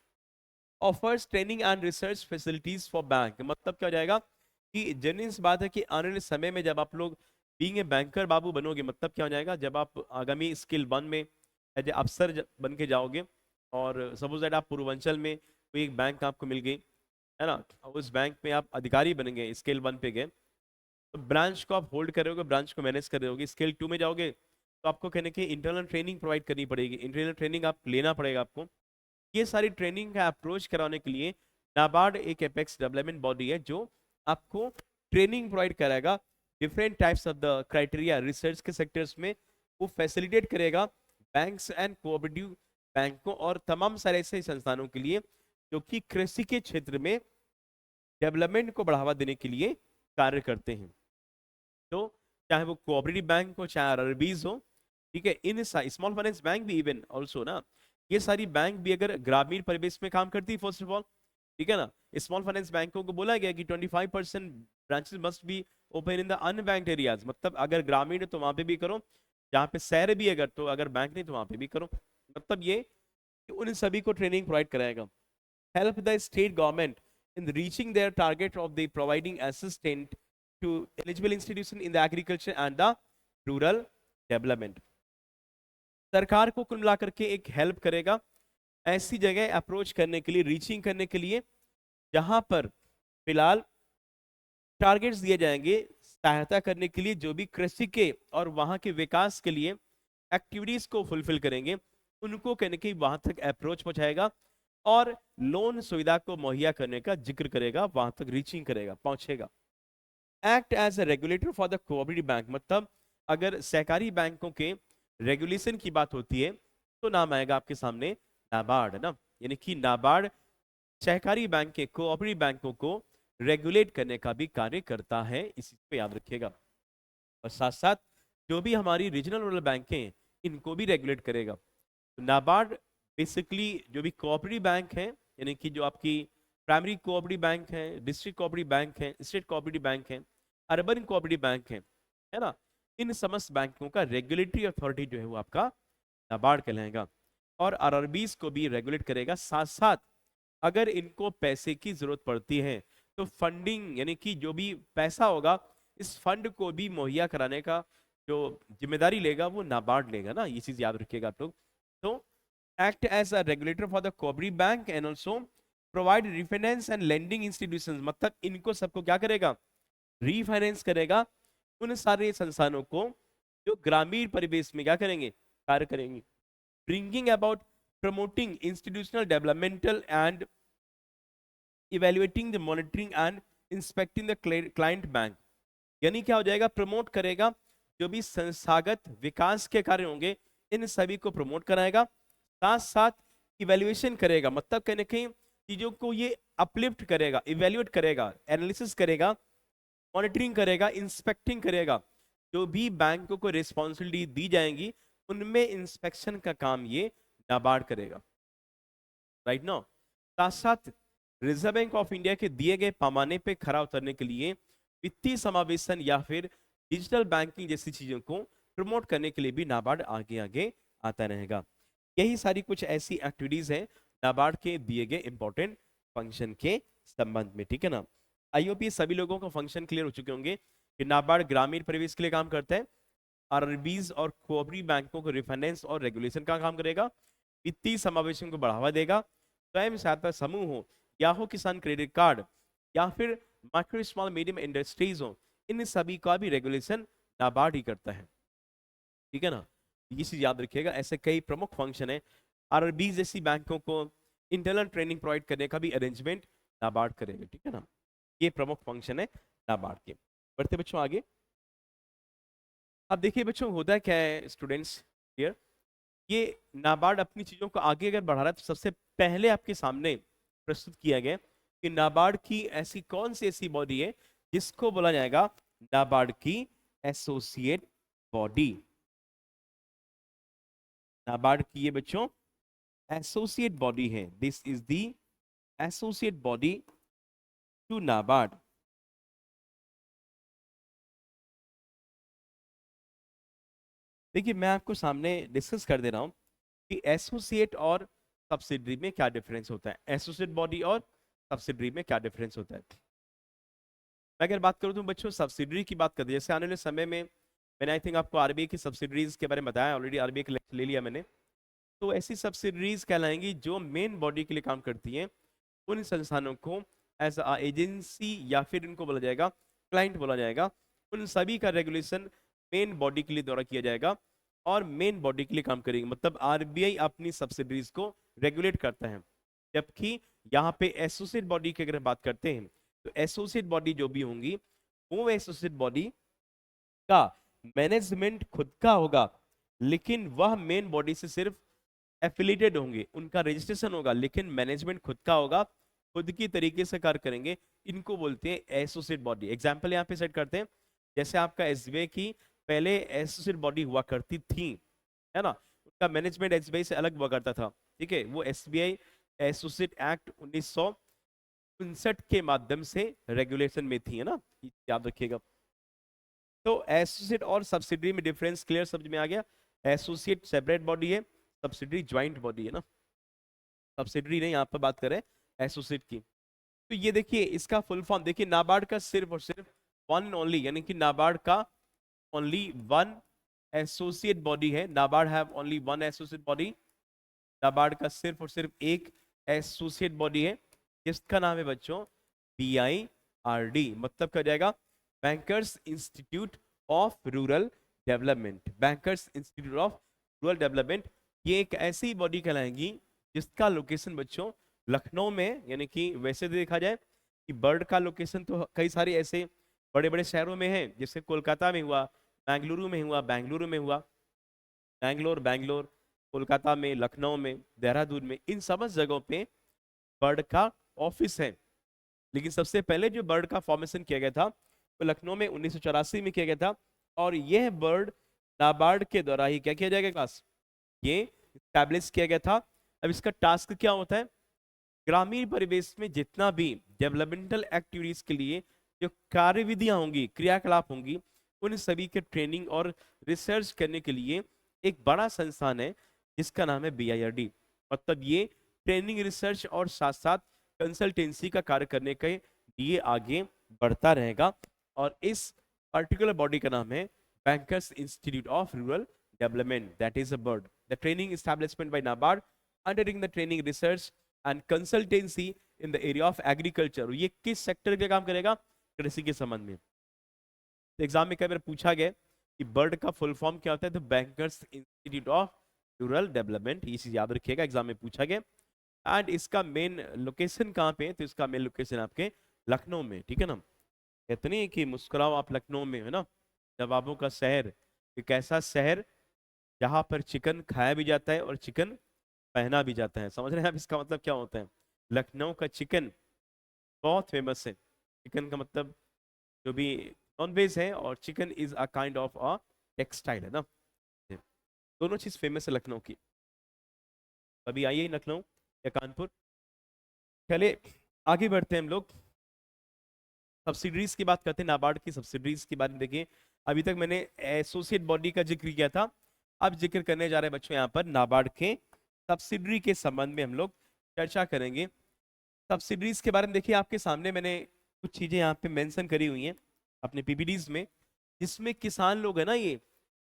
Offers training and research facilities for bank, मतलब क्या हो जाएगा कि जेन्युइन सी बात है कि आने वाले समय में जब आप लोग बीइंग ए बैंकर बाबू बनोगे, मतलब क्या हो जाएगा जब आप आगामी स्किल 1 में एज ए अफसर बन के जाओगे, और सपोज दैट आप पूर्वांचल में कोई एक बैंक आपको मिल गई, है ना, और उस बैंक में आप अधिकारी बन गए, स्केल 1 पे गए, तो ब्रांच को आप होल्ड कर रहे होगे, ब्रांच को मैनेज कर रहे होगे, स्केल 2 में जाओगे तो आपको कहने की इंटरनल ट्रेनिंग प्रोवाइड करनी पड़ेगी, इंटरनल ट्रेनिंग आप लेना पड़ेगा आपको। ये सारी ट्रेनिंग का अप्रोच कराने के लिए नाबार्ड एक एपेक्स डेवलपमेंट बॉडी है जो आपको ट्रेनिंग प्रोवाइड कराएगा, different types of the criteria research के सेक्टर्स में वो फैसिलिटेट करेगा बैंक्स एंड कोऑपरेटिव बैंकों और तमाम सारे ऐसे संस्थानों के लिए जो कि कृषि के क्षेत्र में डेवलपमेंट को बढ़ावा देने के लिए कार्य करते हैं। तो चाहे वो कोऑपरेटिव बैंक हो चाहे आरबीज हो, ठीक है, इन स्मॉल फाइनेंस बैंक भी इवन ऑल्सो ना, ये सारी बैंक भी अगर ग्रामीण परिवेश में काम करती है फर्स्ट ऑफ ऑल, ठीक है ना। स्मॉल फाइनेंस बैंकों को बोला गया कि 25% branches must be open in the unbanked areas, मतलब अगर ग्रामीण है तो वहां पे भी करो, जहाँ पे शहर भी अगर, तो अगर बैंक नहीं तो वहां पे भी करो, मतलब ये कि उन सभी को ट्रेनिंग प्रोवाइड कराएगा। Help the state government in reaching their target of the providing assistance to eligible institution in the agriculture and the rural development. सरकार को कुल मिलाकर के एक हेल्प करेगा ऐसी जगह अप्रोच करने के लिए, रीचिंग करने के लिए जहां पर फिलहाल टारगेट्स दिए जाएंगे सहायता करने के लिए, जो भी कृषि के और वहां के विकास के लिए एक्टिविटीज को फुलफिल करेंगे उनको कहने की वहां तक अप्रोच पहुंचाएगा और लोन सुविधा को मुहैया करने का जिक्र करेगा, वहां तक रीचिंग करेगा, पहुंचेगा. Act as a regulator for the cooperative bank, मतलब अगर सहकारी बैंकों के रेगुलेशन की बात होती है तो नाम आएगा आपके सामने नाबार्ड, है ना. यानी कि नाबार्ड सहकारी बैंक के कोऑपरेटिव बैंकों को रेगुलेट करने का भी कार्य करता है, इसी को याद रखिएगा. और साथ साथ जो भी हमारी रीजनल रूरल बैंक हैं इनको भी रेगुलेट करेगा. नाबार्ड बेसिकली जो भी कोऑपरेटिव बैंक हैं, यानी कि जो आपकी प्राइमरी कोऑपरेटिव बैंक है, डिस्ट्रिक्ट कोऑपरेटिव बैंक है, स्टेट कोऑपरेटिव बैंक है, अर्बन कोऑपरेटिव बैंक है ना, इन समस्त बैंकों का रेगुलेटरी अथॉरिटी जो है वो आपका नाबार्ड कहलाएगा. और आरआरबीज को भी रेगुलेट करेगा. साथ साथ अगर इनको पैसे की जरूरत पड़ती है तो फंडिंग, यानी कि जो भी पैसा होगा इस फंड को भी मुहैया कराने का जो जिम्मेदारी लेगा वो नाबार्ड लेगा ना, ये चीज याद रखिएगा आप लोग. तो act as a regulator for the cooperative bank and also provide refinance and lending institutions, मतलब इनको सबको क्या करेगा, रीफाइनेंस करेगा उन सारे संस्थानों को जो ग्रामीण परिवेश में क्या करेंगे, कार्य करेंगे. Bringing about promoting institutional developmental and evaluating the monitoring and inspecting the client bank, यानी क्या हो जाएगा, प्रमोट करेगा जो भी संस्थागत विकास के कार्य होंगे इन सभी को प्रमोट कराएगा. साथ साथ इवेल्युएशन करेगा, मतलब कहीं ना कहीं चीजों को ये अपलिफ्ट करेगा, इवेल्युएट करेगा, एनालिसिस करेगा, मॉनिटरिंग करेगा, इंस्पेक्टिंग करेगा. जो भी बैंकों को रिस्पॉन्सिबिलिटी दी जाएंगी उनमें इंस्पेक्शन का काम ये नाबार्ड करेगा. Right no. साथ साथ रिजर्व बैंक ऑफ इंडिया के दिए गए पैमाने पे खरा उतरने के लिए वित्तीय समावेशन या फिर डिजिटल बैंकिंग जैसी चीजों को प्रमोट करने के लिए भी नाबार्ड आगे आगे आता रहेगा. यही सारी कुछ ऐसी एक्टिविटीज हैं नाबार्ड के दिए गए इंपॉर्टेंट फंक्शन के संबंध में. ठीक है ना. आई होप ये सभी लोगों को फंक्शन क्लियर हो चुके होंगे कि नाबार्ड ग्रामीण परिवेश के लिए काम करता है, आरआरबीज और कोऑपरेटिव बैंकों को रिफाइनेंस और रेगुलेशन का काम करेगा, वित्तीय समावेशन को बढ़ावा देगा, स्वयं सहायता समूह हो या हो किसान क्रेडिट कार्ड या फिर माइक्रो स्मॉल मीडियम इंडस्ट्रीज हो, इन सभी का भी रेगुलेशन नाबार्ड ही करता है. ठीक है ना. ये चीज याद रखिएगा. ऐसे कई प्रमुख फंक्शन है. आरआरबी जैसी बैंकों को इंटरनल ट्रेनिंग प्रोवाइड करने का भी अरेंजमेंट नाबार्ड करेगा. ठीक है ना. ये प्रमुख फंक्शन है नाबार्ड के. बढ़ते बच्चों आगे. अब देखिए बच्चों होता क्या है स्टूडेंट्स हियर, ये नाबार्ड अपनी चीजों को आगे अगर बढ़ा रहा है तो सबसे पहले आपके सामने प्रस्तुत किया गया कि नाबार्ड की ऐसी कौन सी ऐसी बॉडी है जिसको बोला जाएगा नाबार्ड की एसोसिएट बॉडी. नाबार्ड की ये बच्चों एसोसिएट बॉडी है. This is the associate body to NABARD. देखिए मैं आपको सामने डिस्कस कर दे रहा हूं कि एसोसिएट और सब्सिडरी में क्या डिफरेंस होता है, एसोसिएट बॉडी और सब्सिडरी में क्या डिफरेंस होता है. मैं अगर बात करूं तो बच्चों सब्सिडरी की बात करते हैं, जैसे आने वाले समय में मैंने आई थिंक आपको आरबीआई की सब्सिडरीज के बारे में बताया ऑलरेडी, आरबीआई का लेक्चर ले लिया मैंने. तो ऐसी सब्सिडरीज कहलाएंगी जो मेन बॉडी के लिए काम करती हैं. उन संस्थानों को एज अ एजेंसी या फिर इनको बोला जाएगा क्लाइंट बोला जाएगा. उन सभी का रेगुलेशन मेन बॉडी के लिए द्वारा किया जाएगा और मेन बॉडी के लिए काम करेंगे. मतलब आरबीआई अपनी सब्सिडरीज को रेगुलेट करता है. जबकि यहाँ पे एसोसिएट बॉडी की अगर बात करते हैं तो एसोसिएट बॉडी जो भी होंगी वो एसोसिएट बॉडी का मैनेजमेंट खुद का होगा, लेकिन वह मेन बॉडी से सिर्फ एफिलिएटेड होंगे, उनका रजिस्ट्रेशन होगा लेकिन मैनेजमेंट खुद का होगा, खुद की तरीके से कार्य करेंगे. इनको बोलते हैं एसोसिएट बॉडी. एग्जांपल यहाँ पे सेट करते हैं, जैसे आपका एसबीआई की पहले एसोसिएट बॉडी हुआ करती थी, है ना, उनका मैनेजमेंट एसबीआई से अलग हुआ करता था. ठीक है. वो एसबीआई एसोसिएट एक्ट 1959 के माध्यम से रेगुलेशन में थी, है ना, याद रखिएगा. तो एसोसिएट और सब्सिडरी में डिफरेंस क्लियर समझ में आ गया. एसोसिएट सेपरेट बॉडी है, सब्सिडरी ज्वाइंट बॉडी है ना. सब्सिडरी नहीं, यहाँ पर बात करें एसोसिएट की. तो ये देखिए इसका फुल फॉर्म देखिए, नाबार्ड का सिर्फ और सिर्फ वन एंड ओनली, यानी कि नाबार्ड का ओनली वन एसोसिएट बॉडी है। NABARD have only one associate body. NABARD का सिर्फ और सिर्फ एक एसोसिएट बॉडी है, जिसका नाम है बच्चों BIRD। मतलब क्या हो जाएगा? Bankers institute of rural development. Bankers institute of rural development, ये एक ऐसी बॉडी कहलाएगी जिसका लोकेशन बच्चों लखनऊ में, यानी कि वैसे तो देखा जाए कि बर्ड का लोकेशन तो कई सारे ऐसे बड़े बड़े शहरों में है, जैसे कोलकाता में हुआ, बेंगलुरु में हुआ, बेंगलुरु में हुआ, बैंगलोर, कोलकाता में, लखनऊ में, देहरादून में, इन सब जगहों पे बर्ड का ऑफिस है। लेकिन सबसे पहले जो बर्ड का फॉर्मेशन किया गया था वो लखनऊ में 1984 में किया गया था। और यह बर्ड नाबार्ड के द्वारा ही क्या किया जाएगा क्लास, ये स्टैब्लिश किया गया था। अब इसका टास्क क्या होता है? ग्रामीण परिवेश में जितना भी डेवलपमेंटल एक्टिविटीज के लिए जो कार्यविधियां होंगी, क्रियाकलाप होंगी, उन सभी के ट्रेनिंग और रिसर्च करने के लिए एक बड़ा संस्थान है जिसका नाम है BIRD। मतलब ये ट्रेनिंग, रिसर्च और साथ साथ कंसल्टेंसी का कार्य करने के लिए आगे बढ़ता रहेगा। और इस पर्टिकुलर बॉडी का नाम है bankers institute of rural development, that is a BIRD. The training establishment by NABARD undertaking the training, research and consultancy in the area of agriculture. ये किस सेक्टर के काम करेगा? कृषि के संबंध में। तो एग्जाम में कई बार पूछा गया कि बर्ड का फुल फॉर्म क्या होता है, तो bankers institute of rural development, ये चीज याद रखिएगा, एग्जाम में पूछा गया। एंड इसका मेन लोकेशन कहाँ पे है? तो इसका मेन लोकेशन आपके लखनऊ में, ठीक है ना। इतनी कि मुस्कुराओ आप लखनऊ में, है ना, नवाबों का शहर। एक ऐसा शहर जहां पर चिकन खाया भी जाता है और चिकन पहना भी जाता है। समझ रहे हैं आप इसका मतलब क्या होता है? लखनऊ का चिकन बहुत फेमस है। चिकन का मतलब जो भी नॉन वेज है, और chicken is a kind of a textile, है ना। दोनों चीज फेमस है लखनऊ की। अभी आइए लखनऊ या कानपुर। चले आगे बढ़ते हैं हम लोग, सब्सिडरीज की बात करते हैं। नाबार्ड की सब्सिडरीज के बारे में देखिए, अभी तक मैंने एसोसिएट बॉडी का जिक्र किया था, अब जिक्र करने जा रहे हैं बच्चों यहाँ पर नाबार्ड के सब्सिडरी के संबंध में हम लोग चर्चा करेंगे। सब्सिडरीज के बारे में देखिए, आपके सामने मैंने कुछ चीजें यहाँ पे मेंशन करी हुई हैं अपने PPTs में, जिसमें किसान लोग है ना, ये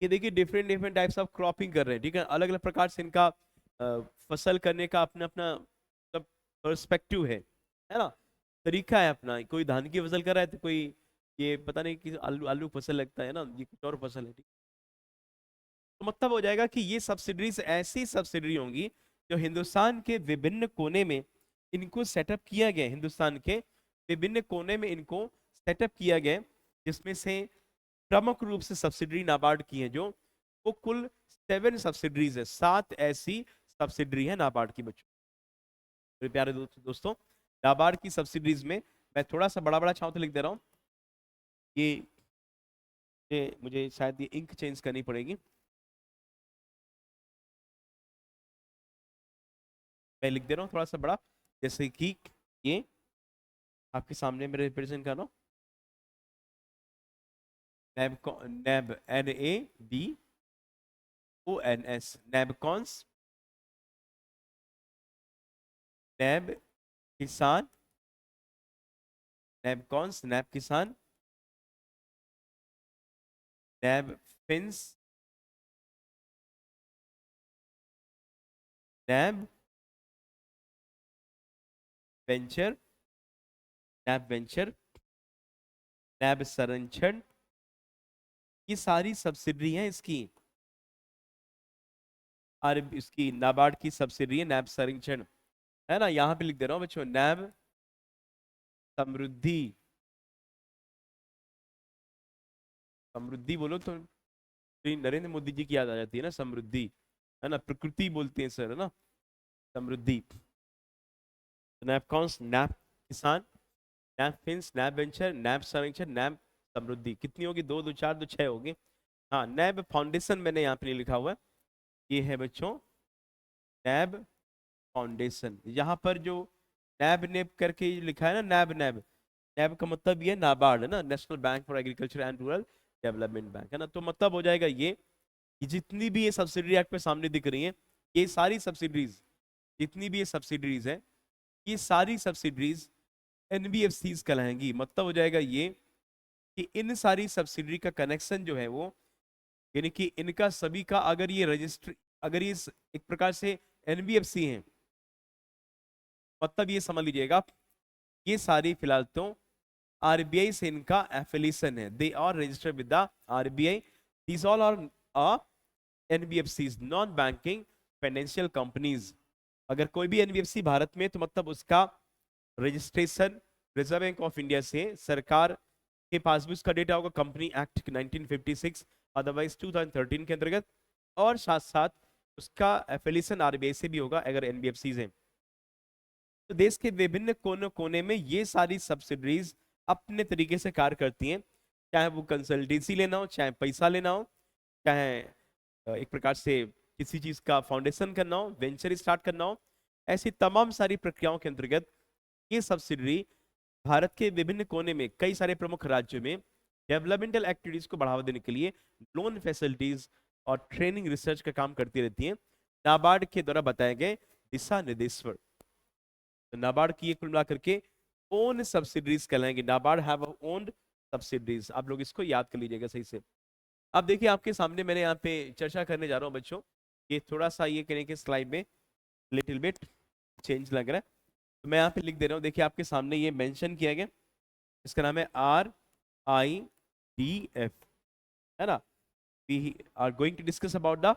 देखिए different different types of cropping कर रहे हैं, ठीक है। अलग अलग प्रकार से इनका फसल करने का अपना अपना मतलब पर्सपेक्टिव है ना, तरीका है अपना। कोई धान की फसल कर रहा है, तो कोई ये पता नहीं कि आलू आलू फसल लगता है ना, ये कुछ और फसल है, ठीक। तो मतलब हो जाएगा कि ये सब्सिडरीज ऐसी सब्सिडरी होंगी जो हिंदुस्तान के विभिन्न कोने में इनको सेटअप किया गया, हिंदुस्तान के विभिन्न कोने में इनको सेटअप किया गया, जिसमें से प्रमुख रूप से सब्सिडरी नाबार्ड की है जो, वो कुल 7 सब्सिडरीज है, 7 ऐसी सब्सिडरी है नाबार्ड की बच्चों। मेरे प्यारे दोस्तों, नाबार्ड की सब्सिडरीज में मैं थोड़ा सा बड़ा बड़ा छाँव तो लिख दे रहा हूँ। ये मुझे शायद ये इंक चेंज करनी पड़ेगी, मैं लिख दे रहा हूँ थोड़ा सा बड़ा, जैसे कि ये आपके सामने मेरे रिप्रेजेंट कर रहा हूँ। नैब, नैब NABCONS, नैबकॉन्स, नैब किसान, नैबकॉन्स, नैब किसान, नैब फिंस, नैब वेंचर, नैब वेंचर, नैब संरक्षण, ये सारी सब्सिडरी हैं इसकी। और इसकी नाबार्ड की सब्सिडरी है नैब संरक्षण, है ना। यहाँ पे लिख दे रहा हूँ बच्चों, नैब समृद्धि, समृद्धि बोलो तो श्री नरेंद्र मोदी जी की याद आ जाती है ना, समृद्धि, है ना, प्रकृति बोलते हैं सर, है ना, समृद्धि। नैपकॉन्स, नैप किसान, nap fins, nap venture, nap संरक्षण, नैप समृद्धि, कितनी होगी? 2 2 4 2 6 होगी। हाँ, नैब फाउंडेशन मैंने यहाँ पे नहीं लिखा हुआ है, ये है बच्चों नैब फाउंडेशन। यहाँ पर जो नैब नेब करके लिखा है ना, नैब नैब, नैब का मतलब ये नाबार्ड है ना, national bank for agriculture and rural development bank, है ना। तो मतलब हो जाएगा ये कि जितनी भी ये सब्सिडरी आपके सामने दिख रही है, ये सारी सब्सिडरीज, जितनी भी ये सब्सिडरीज है, ये सारी सब्सिडरीज NBFCs कहलाएंगी। मतलब हो जाएगा ये कि इन सारी सब्सिडरी का कनेक्शन जो है वो, यानी कि इनका सभी का अगर ये रजिस्ट्री, अगर ये एक प्रकार से एनबीएफसी हैं, मतलब ये समझ लीजिएगा ये सारी फिलहाल तो आरबीआई से इनका एफिलिएशन है, they are registered with the RBI, these all are NBFCs, non banking financial companies. अगर कोई भी एनबीएफसी भारत में, तो मतलब उसका registration Reserve Bank of India से, सरकार के पास भी उसका डेटा होगा कंपनी एक्ट 1956 अदरवाइज 2013 के अंतर्गत, और साथ साथ उसका एफिलिएशन आरबीआई से भी होगा अगर एनबीएफसीज हैं। तो देश के विभिन्न कोने कोने में ये सारी सब्सिडरीज अपने तरीके से कार्य करती हैं, चाहे वो कंसल्टेंसी लेना हो, चाहे पैसा लेना हो, चाहे एक प्रकार से किसी चीज का फाउंडेशन करना हो, वेंचर स्टार्ट करना हो, ऐसी तमाम सारी प्रक्रियाओं के अंतर्गत ये सब्सिडरी भारत के विभिन्न कोने में कई सारे प्रमुख राज्यों में डेवलपमेंटल एक्टिविटीज को बढ़ावा देने के लिए लोन फैसिलिटीज और ट्रेनिंग रिसर्च का काम करती रहती हैं, नाबार्ड के द्वारा बताए गए दिशा निर्देश पर। तो नाबार्ड की ये कुल मिलाकर के ओन सब्सिडरीज कहलाएंगे, नाबार्ड हैव ओन्ड सब्सिडरीज, आप लोग इसको याद कर लीजिएगा सही से। अब देखिए आपके सामने मैंने यहाँ पे चर्चा करने जा रहा हूँ बच्चों, ये थोड़ा सा ये कहने के स्लाइड में लिटिल बिट चेंज लग रहा है, तो मैं यहाँ पे लिख दे रहा हूँ। देखिए आपके सामने ये मेंशन किया गया, इसका नाम है RIDF, है ना। We are going to discuss about the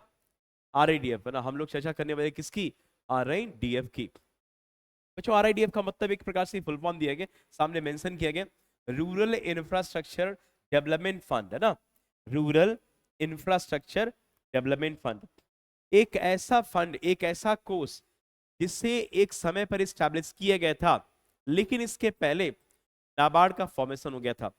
RIDF, है ना। हम लोग चर्चा करने वाले किसकी, RIDF की। बच्चों RIDF का मतलब एक प्रकार से फुल फॉर्म दिया गया, सामने मेंशन किया गया, रूरल इंफ्रास्ट्रक्चर डेवलपमेंट फंड, है ना। रूरल इंफ्रास्ट्रक्चर डेवलपमेंट फंड एक ऐसा फंड, एक ऐसा कोष जिसे एक समय पर स्टैब्लिश किया गया था, लेकिन इसके पहले नाबार्ड का फॉर्मेशन हो गया था।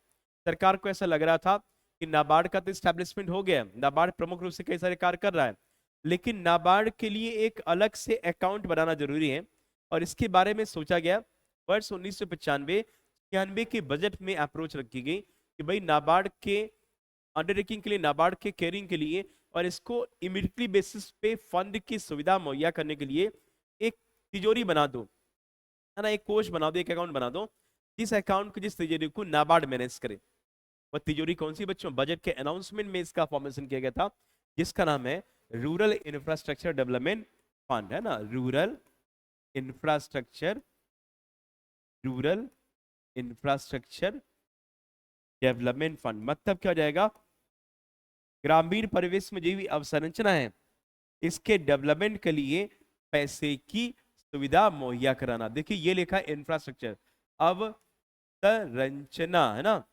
सरकार को ऐसा लग रहा था कि नाबार्ड का तो स्टैब्लिशमेंट हो गया, नाबार्ड प्रमुख रूप से कई सारे कार्य कर रहा है, लेकिन नाबार्ड के लिए एक अलग से अकाउंट बनाना जरूरी है, और इसके बारे में सोचा गया। वर्ष 1995-96 के बजट में अप्रोच रखी गई कि भाई नाबार्ड के अंडरटेकिंग के लिए, नाबार्ड के केयरिंग के लिए, और इसको इमीडिएटली बेसिस पे फंड की सुविधा मुहैया करने के लिए एक तिजोरी बना दो, है ना, एक कोष बना दो, एक अकाउंट बना दो, जिस अकाउंट को, जिस तिजोरी को नाबार्ड मैनेज करे। वह तिजोरी कौन सी बच्चों, बजट के अनाउंसमेंट में इसका फॉर्मेशन किया गया था, जिसका नाम है रूरल इंफ्रास्ट्रक्चर डेवलपमेंट फंड, है ना। Rural infrastructure, rural infrastructure development fund मतलब क्या हो जाएगा, ग्रामीण परिवेश में जो भी अवसंरचना है इसके डेवलपमेंट के लिए पैसे की सुविधा मुहैया कराना। देखिए ये लिखा है इंफ्रास्ट्रक्चर, अवसंरचना, है ना।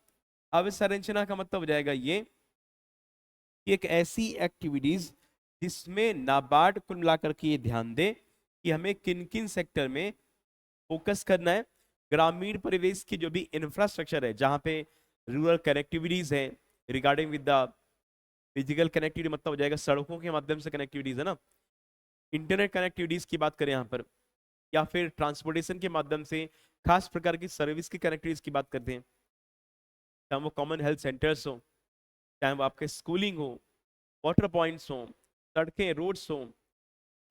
अवसंरचना का मतलब हो जाएगा ये कि एक ऐसी एक्टिविटीज जिसमें नाबार्ड कुल मिलाकर के ये ध्यान दे कि हमें किन किन सेक्टर में फोकस करना है। ग्रामीण परिवेश की जो भी इंफ्रास्ट्रक्चर है, जहां पे रूरल कनेक्टिविटीज है, regarding with the physical connectivity मतलब हो जाएगा सड़कों के माध्यम से कनेक्टिविटीज, है ना। इंटरनेट कनेक्टिविटीज की बात करें यहाँ पर, या फिर ट्रांसपोर्टेशन के माध्यम से खास प्रकार की सर्विस की कनेक्टिविटीज की बात करते हैं, चाहे वो कॉमन हेल्थ सेंटर्स हो, चाहे वो आपके स्कूलिंग हो, वाटर पॉइंट्स हो, सड़कें, रोड्स हो,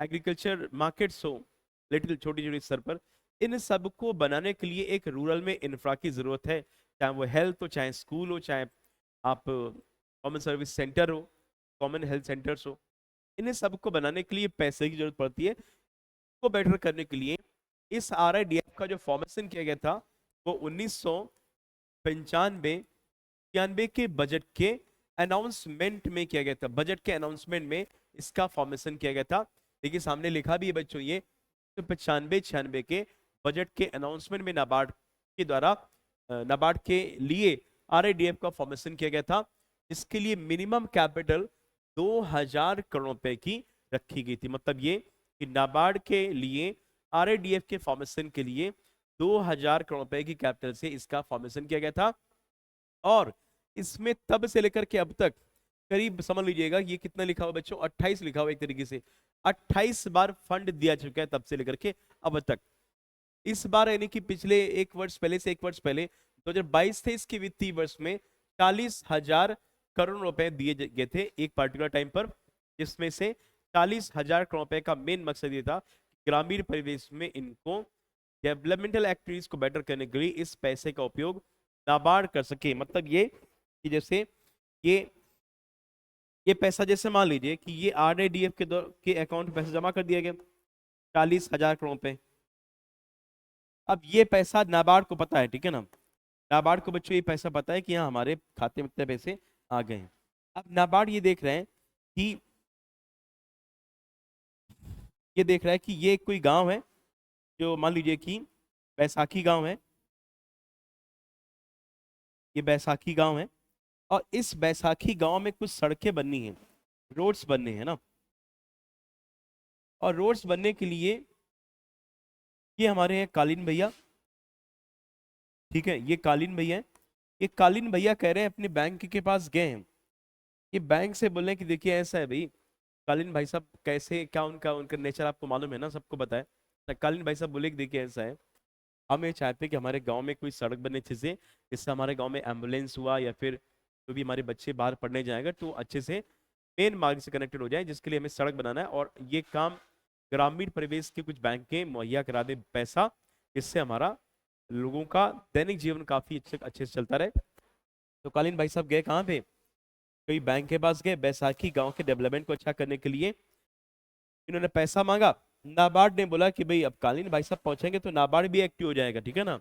एग्रीकल्चर मार्केट्स हो, लिटिल छोटी छोटी स्तर पर, इन सब को बनाने के लिए एक रूरल में इंफ्रा की जरूरत है, चाहे वो हेल्थ हो, चाहे स्कूल हो, चाहे आप कॉमन सर्विस सेंटर हो, कॉमन हेल्थ सेंटर्स हो, इन्हें सबको बनाने के लिए पैसे की जरूरत पड़ती है। को बेटर करने के लिए इस RIDF का जो फॉर्मेशन किया गया था वो 1995-96 के बजट के अनाउंसमेंट में किया गया था। बजट के अनाउंसमेंट में इसका फॉर्मेशन किया गया था। देखिए सामने लिखा भी है बच्चों, ये तो 95-96 के बजट के अनाउंसमेंट में नाबार्ड के द्वारा, नाबार्ड के लिए RIDF का फॉर्मेशन किया गया था। इसके लिए मिनिमम कैपिटल 2000 करोड़ रुपए की रखी गई थी। मतलब ये कि नाबार्ड के लिए RIDF के फॉर्मेशन के लिए 2000 करोड़ रुपए की कैपिटल से इसका फॉर्मेशन किया गया था, और इसमें तब से लेकर के अब तक करीब समझ लीजिएगा ये कितना लिखा हुआ बच्चों, 28 लिखा हुआ एक तरीके से, 28 बार फंड दिया चुका है तब से लेकर के अब तक। इस बार यानी कि पिछले एक वर्ष पहले से, एक वर्ष पहले 2022-23 के वित्तीय वर्ष में 40,000 करोड़ रुपए दिए गए थे एक पार्टिकुलर टाइम पर, जिसमें से 40,000 करोड़ रुपए का मेन मकसद ये था कि ग्रामीण परिवेश में इनको डेवलपमेंटल एक्टिविटीज को बेटर करने के लिए इस पैसे का उपयोग नाबार्ड कर सके। मतलब ये कि जैसे ये ये पैसा, जैसे मान लीजिए कि ये आरआईडीएफ के अकाउंट में पैसा जमा कर दिया गया 40,000 करोड़ पे। अब ये पैसा नाबार्ड को पता है, ठीक है ना, नाबार्ड को बच्चों ये पैसा पता है कि हाँ हमारे खाते में इतने पैसे आ गए हैं। अब नाबार्ड ये देख रहे हैं कि ये कोई गांव है, जो मान लीजिए कि बैसाखी गांव है, ये बैसाखी गांव है, और इस बैसाखी गांव में कुछ सड़कें बननी है, रोड्स बनने हैं ना। और रोड्स बनने के लिए ये हमारे हैं कालीन भैया, ठीक है, ये कालीन भैया हैं। ये कालीन भैया कह रहे हैं अपने बैंक के पास गए हैं, ये बैंक से बोले कि देखिए ऐसा है भाई, कालीन भाई साहब कैसे क्या उनका उनका नेचर आपको मालूम है ना, सबको बताए। तो कालीन भाई साहब बोले कि देखिए ऐसा है, हम ये चाहते हैं कि हमारे गांव में कोई सड़क बने अच्छे से, जिससे हमारे गांव में एम्बुलेंस हुआ या फिर जो भी हमारे बच्चे बाहर पढ़ने जाएंगे तो अच्छे से मेन मार्ग से कनेक्टेड हो जाए, जिसके लिए हमें सड़क बनाना है। और ये काम ग्रामीण परिवेश के कुछ बैंकें मुहैया करा दे पैसा, जिससे हमारा लोगों का दैनिक जीवन काफी अच्छे से चलता रहे। तो कालीन भाई साहब गए कहाँ पे, कोई बैंक के पास गए, बैसाखी गांव के डेवलपमेंट को अच्छा करने के लिए इन्होंने पैसा मांगा। नाबार्ड ने बोला कि भाई अब कालीन भाई साहब पहुंचेंगे तो नाबार्ड भी एक्टिव हो जाएगा, ठीक है ना,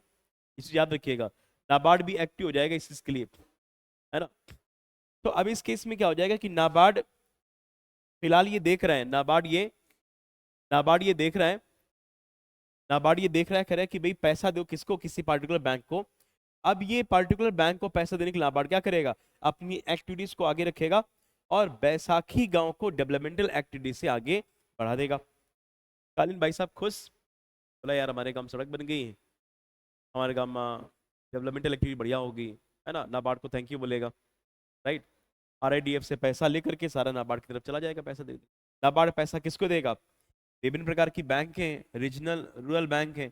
इसे याद रखिएगा, नाबार्ड भी एक्टिव हो जाएगा इस चीज के लिए, है ना। तो अब इस केस में क्या हो जाएगा कि नाबार्ड फिलहाल ये देख रहा है, नाबार्ड ये देख रहा है, कह रहा है कि भाई पैसा दो किसको, किसी पार्टिकुलर बैंक को। अब ये पार्टिकुलर बैंक को पैसा देने के लिए नाबार्ड क्या करेगा, अपनी एक्टिविटीज को आगे रखेगा और बैसाखी गांव को डेवलपमेंटल एक्टिविटी से आगे बढ़ा देगा। कालीन भाई साहब खुश, बोला यार हमारे गांव सड़क बन गई है, हमारे गांव में डेवलपमेंटल एक्टिविटी बढ़िया होगी, है ना, नाबार्ड को थैंक यू बोलेगा, राइट। आरआईडीएफ से पैसा लेकर के सारा नाबार्ड की तरफ चला जाएगा, पैसा दे नाबार्ड पैसा किसको देगा, विभिन्न प्रकार की बैंक हैं, रीजनल रूरल बैंक हैं,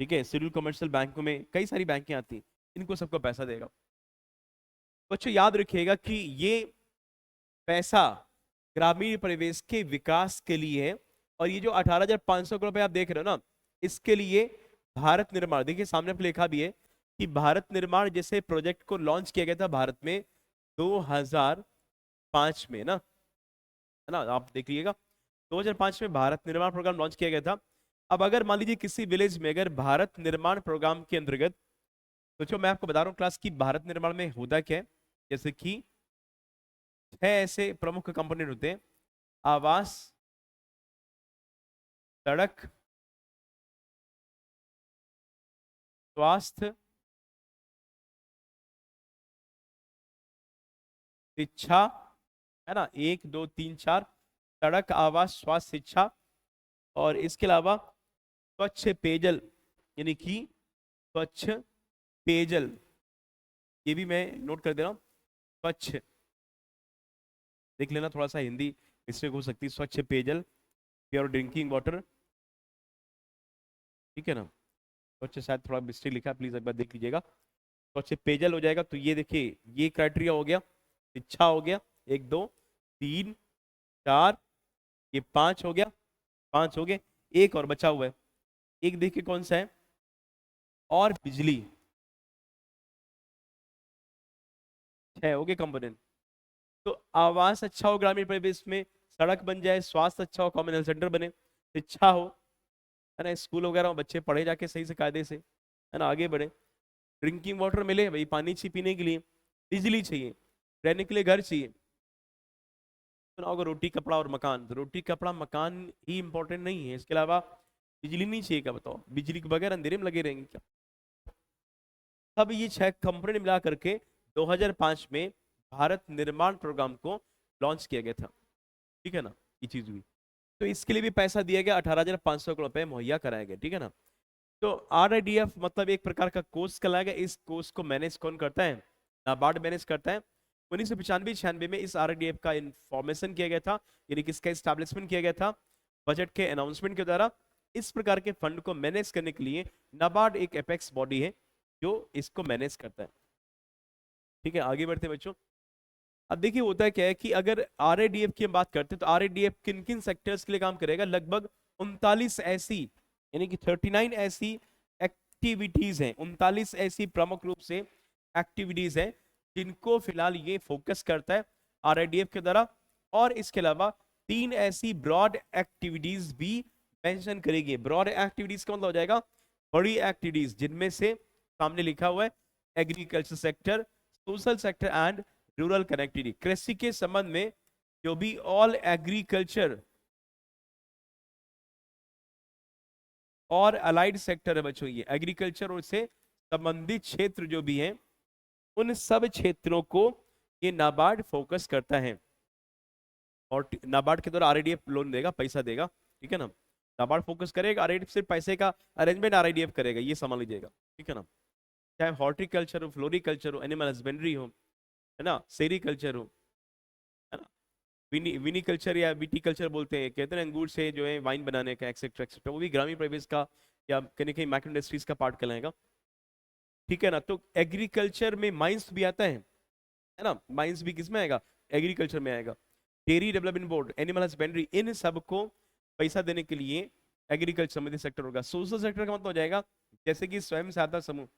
ठीक है, शेड्यूल कमर्शियल बैंकों में कई सारी बैंकें आती हैं, इनको सबको पैसा देगा। बच्चों याद रखिएगा कि ये पैसा ग्रामीण परिवेश के विकास के लिए है। और ये जो 18,500 करोड़ रुपए आप देख रहे हो ना, इसके लिए भारत निर्माण, देखिए सामने पे लिखा भी है कि भारत निर्माण जैसे प्रोजेक्ट को लॉन्च किया गया था भारत में 2005 में ना, है ना, आप देख लीजिएगा 2005 में भारत निर्माण प्रोग्राम लॉन्च किया गया था। अब अगर मान लीजिए किसी विलेज में अगर भारत निर्माण प्रोग्राम के अंतर्गत, तो जो मैं आपको बता रहा हूँ क्लास की भारत निर्माण में होता क्या है, जैसे कि 6 ऐसे प्रमुख कंपोनेंट होते हैं, आवास, सड़क, स्वास्थ्य, शिक्षा, है ना, 1 2 3 4, सड़क, आवास, स्वास्थ्य, शिक्षा, और इसके अलावा स्वच्छ पेयजल, यानी कि स्वच्छ पेयजल, ये भी मैं नोट कर दे रहा हूँ, स्वच्छ, देख लेना थोड़ा सा हिंदी मिस्टेक हो सकती है, स्वच्छ पेयजल, प्योर ड्रिंकिंग वाटर, ठीक है ना, स्वच्छ शायद थोड़ा मिस्टेक लिखा, प्लीज एक बार देख लीजिएगा, स्वच्छ पेयजल हो जाएगा। तो ये देखिए ये क्राइटेरिया हो गया, शिक्षा हो गया, 1 2 3 4, ये 5 हो गया, 5 हो गए, एक और बचा हुआ है, एक देखिए कौन सा है, और बिजली, 6 हो गए कंपोनेंट। तो आवास अच्छा हो ग्रामीण परिवेश में, सड़क बन जाए, स्वास्थ्य अच्छा हो, कॉमन हेल्थ सेंटर बने, शिक्षा हो, है ना, स्कूल वगैरह हो, बच्चे पढ़े जाके सही से कायदे से, है ना, आगे बढ़े, ड्रिंकिंग वाटर मिले भाई, पानी चाहिए पीने के लिए, बिजली चाहिए, रहने के लिए घर चाहिए, सुना होगा रोटी कपड़ा और मकान, तो रोटी कपड़ा मकान ही इंपॉर्टेंट नहीं है, इसके अलावा बिजली नहीं चाहिए क्या, बताओ, बिजली के बगैर अंधेरे में लगे रहेंगे क्या। तब ये 6 कंपोनेंट मिला करके 2005 में भारत निर्माण प्रोग्राम को लॉन्च किया गया था, ठीक है ना, ये चीज हुई। तो इसके लिए भी पैसा दिया गया, 18,500 करोड़ रुपए मुहैया कराया गया, ठीक है ना। तो आरआईडीएफ मतलब एक प्रकार का कोर्स कराया गया, इस कोर्स को मैनेज कौन करता है, नाबार्ड मैनेज करता है। 1995-96 में इस आरआईडीएफ का इंफॉर्मेशन किया गया था, यानी कि इसका एस्टैब्लिशमेंट किया गया था बजट के अनाउंसमेंट के द्वारा। इस प्रकार के फंड को मैनेज करने के लिए नाबार्ड एक एपेक्स बॉडी है जो इसको मैनेज करता है, ठीक है। आगे बढ़ते हैं बच्चों। अब देखिए होता है क्या है कि अगर आरआईडीएफ की हम बात करते हैं तो आरआईडीएफ किन किन सेक्टर्स के लिए काम करेगा, लगभग 39 ऐसी, यानी कि 39 ऐसी एक्टिविटीज हैं, 39 ऐसी प्रमुख रूप से एक्टिविटीज हैं जिनको फिलहाल ये फोकस करता है RIDF के द्वारा। और इसके अलावा 3 ऐसी ब्रॉड एक्टिविटीज भी मेंशन करेगी। ब्रॉड एक्टिविटीज का मतलब हो जाएगा बड़ी एक्टिविटीज, जिनमें से सामने लिखा हुआ है agriculture sector, social sector and rural connectivity. कृषि के संबंध में जो भी ऑल एग्रीकल्चर और अलाइड सेक्टर है बच्चों, ये एग्रीकल्चर और से संबंधित क्षेत्र जो भी हैं उन सब क्षेत्रों को ये नाबार्ड फोकस करता है। और नाबार्ड के द्वारा RIDF लोन देगा, पैसा देगा, ठीक है ना। नाबार्ड फोकस करेगा, RIDF सिर्फ पैसे का अरेंजमेंट RIDF करेगा, ये समझ लीजिएगा, ठीक है ना। चाहे हॉर्टिकल्चर हो, फ्लोरिकल्चर हो, एनिमल हस्बेंड्री हो, है ना, सेरिकल्चर हो, है ना, विनीकल्चर या विटीकल्चर बोलते हैं, कहते हैं अंगूर से जो है वाइन बनाने का एक्सेट्रा एक्सेट्रा, वो भी ग्रामीण परिवेश का या कहीं कहीं माइक्रो इंडस्ट्रीज का पार्ट कहलाएगा, ठीक है ना। तो एग्रीकल्चर में माइंस भी आता है ना, माइंस भी किस में आएगा, एग्रीकल्चर में आएगा। Dairy development board, animal husbandry, इन सबको पैसा देने के लिए एग्रीकल्चर संबंधित सेक्टर होगा। सोशल सेक्टर का मतलब हो जाएगा जैसे कि स्वयं सहायता समूह,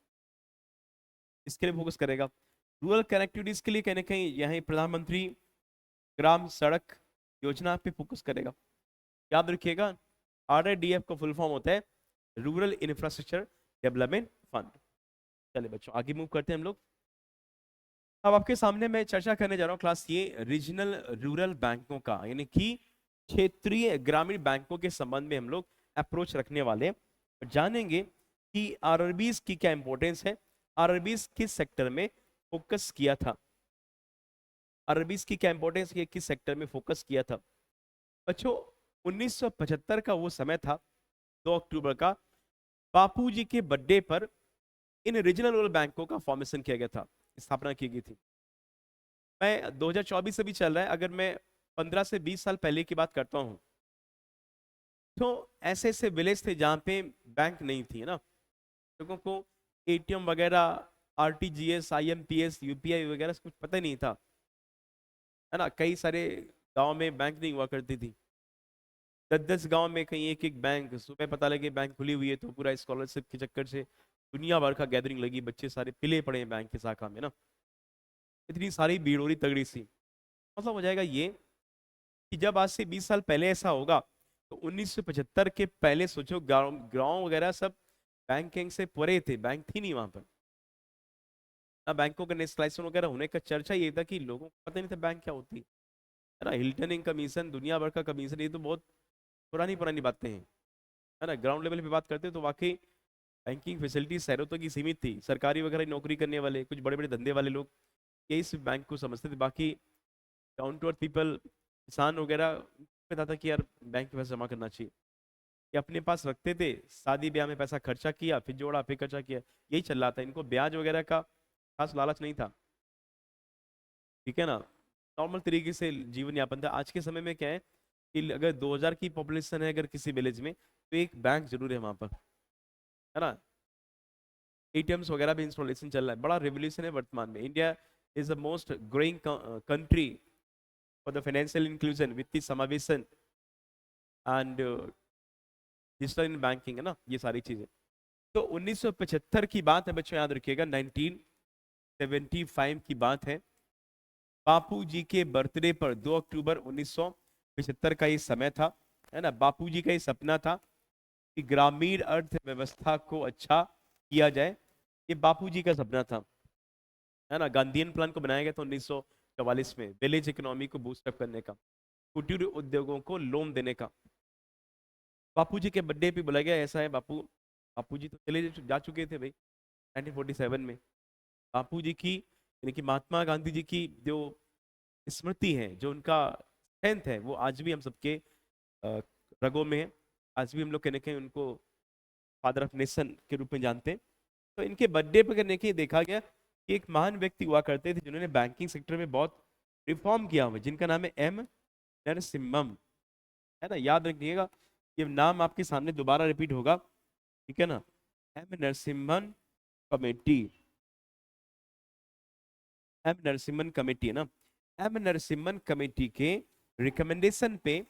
इसके लिए फोकस करेगा। रूरल कनेक्टिविटीज के लिए कहीं कहीं यहाँ प्रधानमंत्री ग्राम सड़क योजना पे फोकस करेगा। याद रखिएगा RIDF का फुल फॉर्म होता है रूरल इंफ्रास्ट्रक्चर डेवलपमेंट फंड। चलिए बच्चों आगे मूव करते हैं हम लोग। अब आपके सामने मैं चर्चा करने जा रहा हूँ क्लास ये रीजनल रूरल बैंकों का, यानी कि क्षेत्रीय ग्रामीण बैंकों के संबंध में हम लोग अप्रोच रखने वाले हैं। जानेंगे कि RRBs की क्या इंपॉर्टेंस है, RRBs किस सेक्टर में फोकस किया था, RRBs की क्या इंपॉर्टेंस है, किस सेक्टर में फोकस किया था। बच्चों 1975 का वो समय था, 2 अक्टूबर का, बापूजी के बर्थडे पर इन रीजनल रूरल बैंकों का फॉर्मेशन किया गया था, स्थापना की गई थी। मैं 2024 से भी चल रहा है, अगर मैं 15 से 20 साल पहले की बात करता हूँ तो ऐसे ऐसे विलेज थे जहाँ पे बैंक नहीं थी, है ना। लोगों को ATM वगैरह, RTGS, IMPS, UPI वगैरह कुछ पता ही नहीं था, है ना। कई सारे गांव में बैंक नहीं हुआ करती थी, 10-10 गांव में कहीं एक एक बैंक, सुबह पता लगे बैंक खुली हुई है तो पूरा स्कॉलरशिप के चक्कर से दुनिया भर का गैदरिंग लगी, बच्चे सारे पिले पड़े हैं बैंक की शाखा में ना। इतनी सारी भीड़ हो रही तगड़ी सी। मतलब हो जाएगा ये कि जब आज से 20 साल पहले ऐसा होगा तो 1975 के पहले सोचो गांव गांव वगैरह सब बैंकिंग से परे थे, बैंक थी नहीं वहां पर ना। बैंकों का नेशनलाइजेशन वगैरह होने का चर्चा ये था कि लोगों को पता नहीं था बैंक क्या होती है ना। हिल्टन कमीशन, दुनिया भर का कमीशन, ये तो बहुत पुरानी पुरानी बातें हैं, है ना। ग्राउंड लेवल पे बात करते तो वाकई बैंकिंग फैसिलिटी शहरों तक ही सीमित थी। सरकारी वगैरह नौकरी करने वाले कुछ बड़े बड़े धंधे वाले लोग यही सिर्फ बैंक को समझते थे, बाकी डाउन टू अर्थ पीपल, किसान वगैरह पता था कि यार बैंक में पैसा जमा करना चाहिए, ये अपने पास रखते थे, शादी ब्याह में पैसा खर्चा किया, फिर जोड़ा, फिर खर्चा किया, यही चल रहा था। इनको ब्याज वगैरह का खास लालच नहीं था, ठीक है ना। नॉर्मल तरीके से जीवन यापन था। आज के समय में क्या है कि अगर 2000 की पॉपुलेशन है अगर किसी विलेज में तो एक बैंक जरूर है वहां पर, है ना। ATMs वगैरह भी इंस्टॉलेशन चल रहा है, बड़ा रेवोल्यूशन है वर्तमान में। India is the most growing country for the financial inclusion, वित्तीय समावेशन एंड डिजिटल इन बैंकिंग, है ना, ये सारी चीजें। तो 1975 की बात है बच्चों, याद रखिएगा 1975 की बात है। बापू जी के बर्थडे पर 2 अक्टूबर 1975 का ये समय था, है ना। बापू जी का ये सपना था कि ग्रामीण अर्थव्यवस्था को अच्छा किया जाए, ये बापू जी का सपना था, है ना। गांधीयन प्लान को बनाया गया था 1944 में, विलेज इकोनॉमी को बूस्ट अप करने का, कुटीर उद्योगों को लोन देने का। बापू जी के बर्थडे पे बुलाया गया। ऐसा है बापू बापू जी तो चले जा चुके थे भाई 1947 में। बापू जी की यानी कि महात्मा गांधी जी की जो स्मृति है, जो उनका स्ट्रेंथ है, वो आज भी हम सबके अ, रगों में है। आज भी हम लोग कहने के उनको फादर ऑफ नेशन के रूप में जानते हैं। तो इनके बर्थडे पर करने के देखा गया कि एक महान व्यक्ति हुआ करते थे जिन्होंने बैंकिंग सेक्टर में बहुत रिफॉर्म किया हुआ है, जिनका नाम है M नरसिम्हम, है ना। याद रखिएगा ये नाम आपके सामने दोबारा रिपीट होगा, ठीक है ना। M Narasimhan committee, M Narasimhan committee, है ना। M नरसिम्हन कमेटी के रिकमेंडेशन पे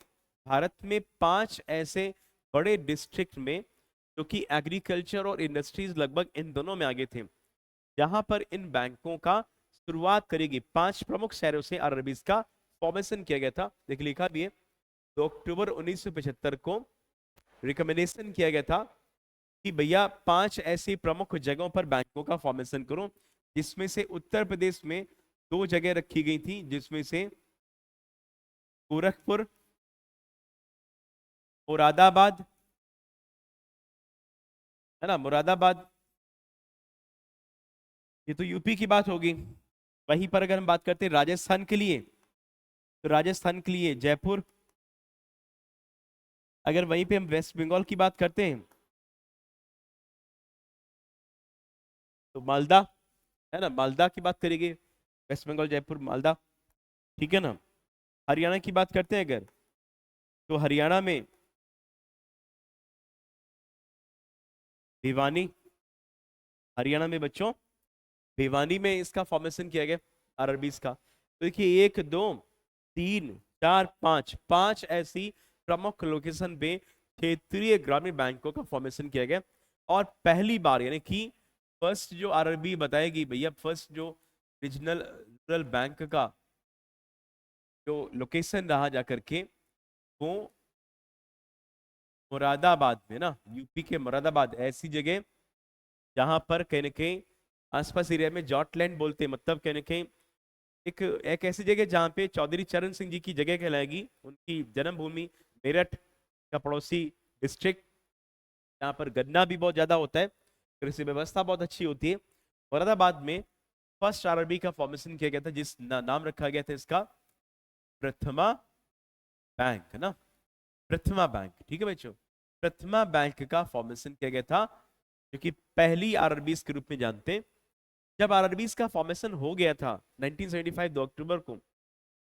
भारत में 5 ऐसे बड़े डिस्ट्रिक्ट में जो कि एग्रीकल्चर और इंडस्ट्रीज लगभग इन दोनों में आगे थे। जहां पर इन बैंकों का शुरुआत करेगी 5 प्रमुख शहरों से आरआरबीज का फॉर्मेशन किया गया था। देखिए लिखा भी है, 2 अक्टूबर 1975 को रिकमेंडेशन किया गया था कि भैया 5 ऐसी प्रमुख जगहों पर बैंकों का फॉर्मेशन करो, जिसमें से उत्तर प्रदेश में 2 जगह रखी गई थी, जिसमें से गोरखपुर, मुरादाबाद, है ना, मुरादाबाद, ये तो यूपी की बात होगी। वहीं पर अगर हम बात करते हैं राजस्थान के लिए, तो राजस्थान के लिए जयपुर। अगर वहीं पे हम वेस्ट बंगाल की बात करते हैं तो मालदा, है ना, मालदा की बात करेंगे, वेस्ट बंगाल जयपुर मालदा, ठीक है ना। हरियाणा की बात करते हैं अगर, तो हरियाणा में भिवानी, हरियाणा में बच्चों भिवानी में इसका फॉर्मेशन किया गया आरआरबीज का। तो देखिए 1 2 3 4 5 5 ऐसी प्रमुख लोकेशन पे क्षेत्रीय ग्रामीण बैंकों का फॉर्मेशन किया गया। और पहली बार यानी कि फर्स्ट जो आरआरबी बताएगी भैया, फर्स्ट जो रीजनल रूरल बैंक का जो लोकेशन रहा जाकर के, वो मुरादाबाद में ना, यूपी के मुरादाबाद, ऐसी जगह जहां पर कहीं ना कहीं आसपास एरिया में जॉटलैंड बोलते हैं, मतलब कहीं ना कहीं एक एक ऐसी जगह जहाँ पे चौधरी चरण सिंह जी की जगह कहलाएगी, उनकी जन्मभूमि मेरठ का पड़ोसी डिस्ट्रिक्ट, जहाँ पर गन्ना भी बहुत ज्यादा होता है, कृषि व्यवस्था बहुत अच्छी होती है। मुरादाबाद में फर्स्ट आरआरबी का फॉर्मेशन किया गया था, जिस नाम रखा गया था इसका प्रथमा बैंक, है ना, प्रथमा बैंक, ठीक है बच्चों। प्रथमा बैंक का फॉर्मेशन किया गया था, जो कि पहली आरआरबीज के रूप में जानते हैं। जब आरआरबीज का फॉर्मेशन हो गया था 1975 2 अक्टूबर को,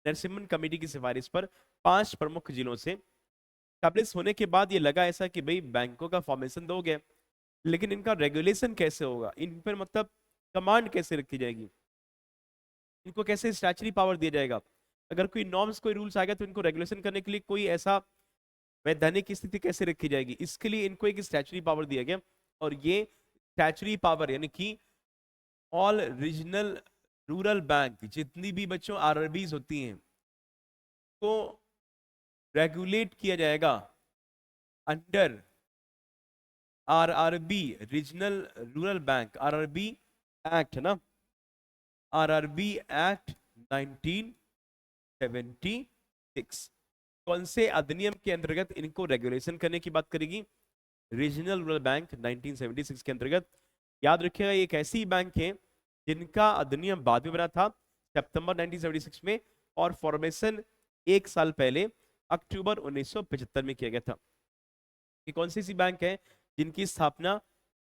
नरसिम्हन कमेटी की सिफारिश पर 5 प्रमुख जिलों से स्टैब्लिश होने के बाद ये लगा ऐसा कि भाई बैंकों का फॉर्मेशन तो हो गया, लेकिन इनका रेगुलेशन कैसे होगा, इन पर मतलब कमांड कैसे रखी जाएगी, इनको कैसे स्टैचुटरी पावर दिया जाएगा, अगर कोई नॉर्म्स कोई रूल्स आ गया तो इनको रेगुलेशन करने के लिए कोई ऐसा वैधानिक स्थिति कैसे रखी जाएगी, इसके लिए इनको एक स्टैचुटरी पावर दिया गया। और ये स्टैचुटरी पावर यानी कि ऑल रीजनल रूरल बैंक, जितनी भी बच्चों आरआरबीज होती हैं, को रेगुलेट किया जाएगा under RRB, regional rural bank RRB act, है ना, आरआरबी एक्ट 1976। कौन से अधिनियम के अंतर्गत इनको रेगुलेशन करने की बात करेगी? रीजनल रूरल बैंक 1976 के अंतर्गत। याद रखिएगा ये एक ऐसी बैंक है जिनका अधिनियम बाद में बना था सितंबर 1976 में, और फॉर्मेशन 1 साल पहले अक्टूबर 1975 में किया गया था। ये कौन सी बैंक है जिनकी स्थापना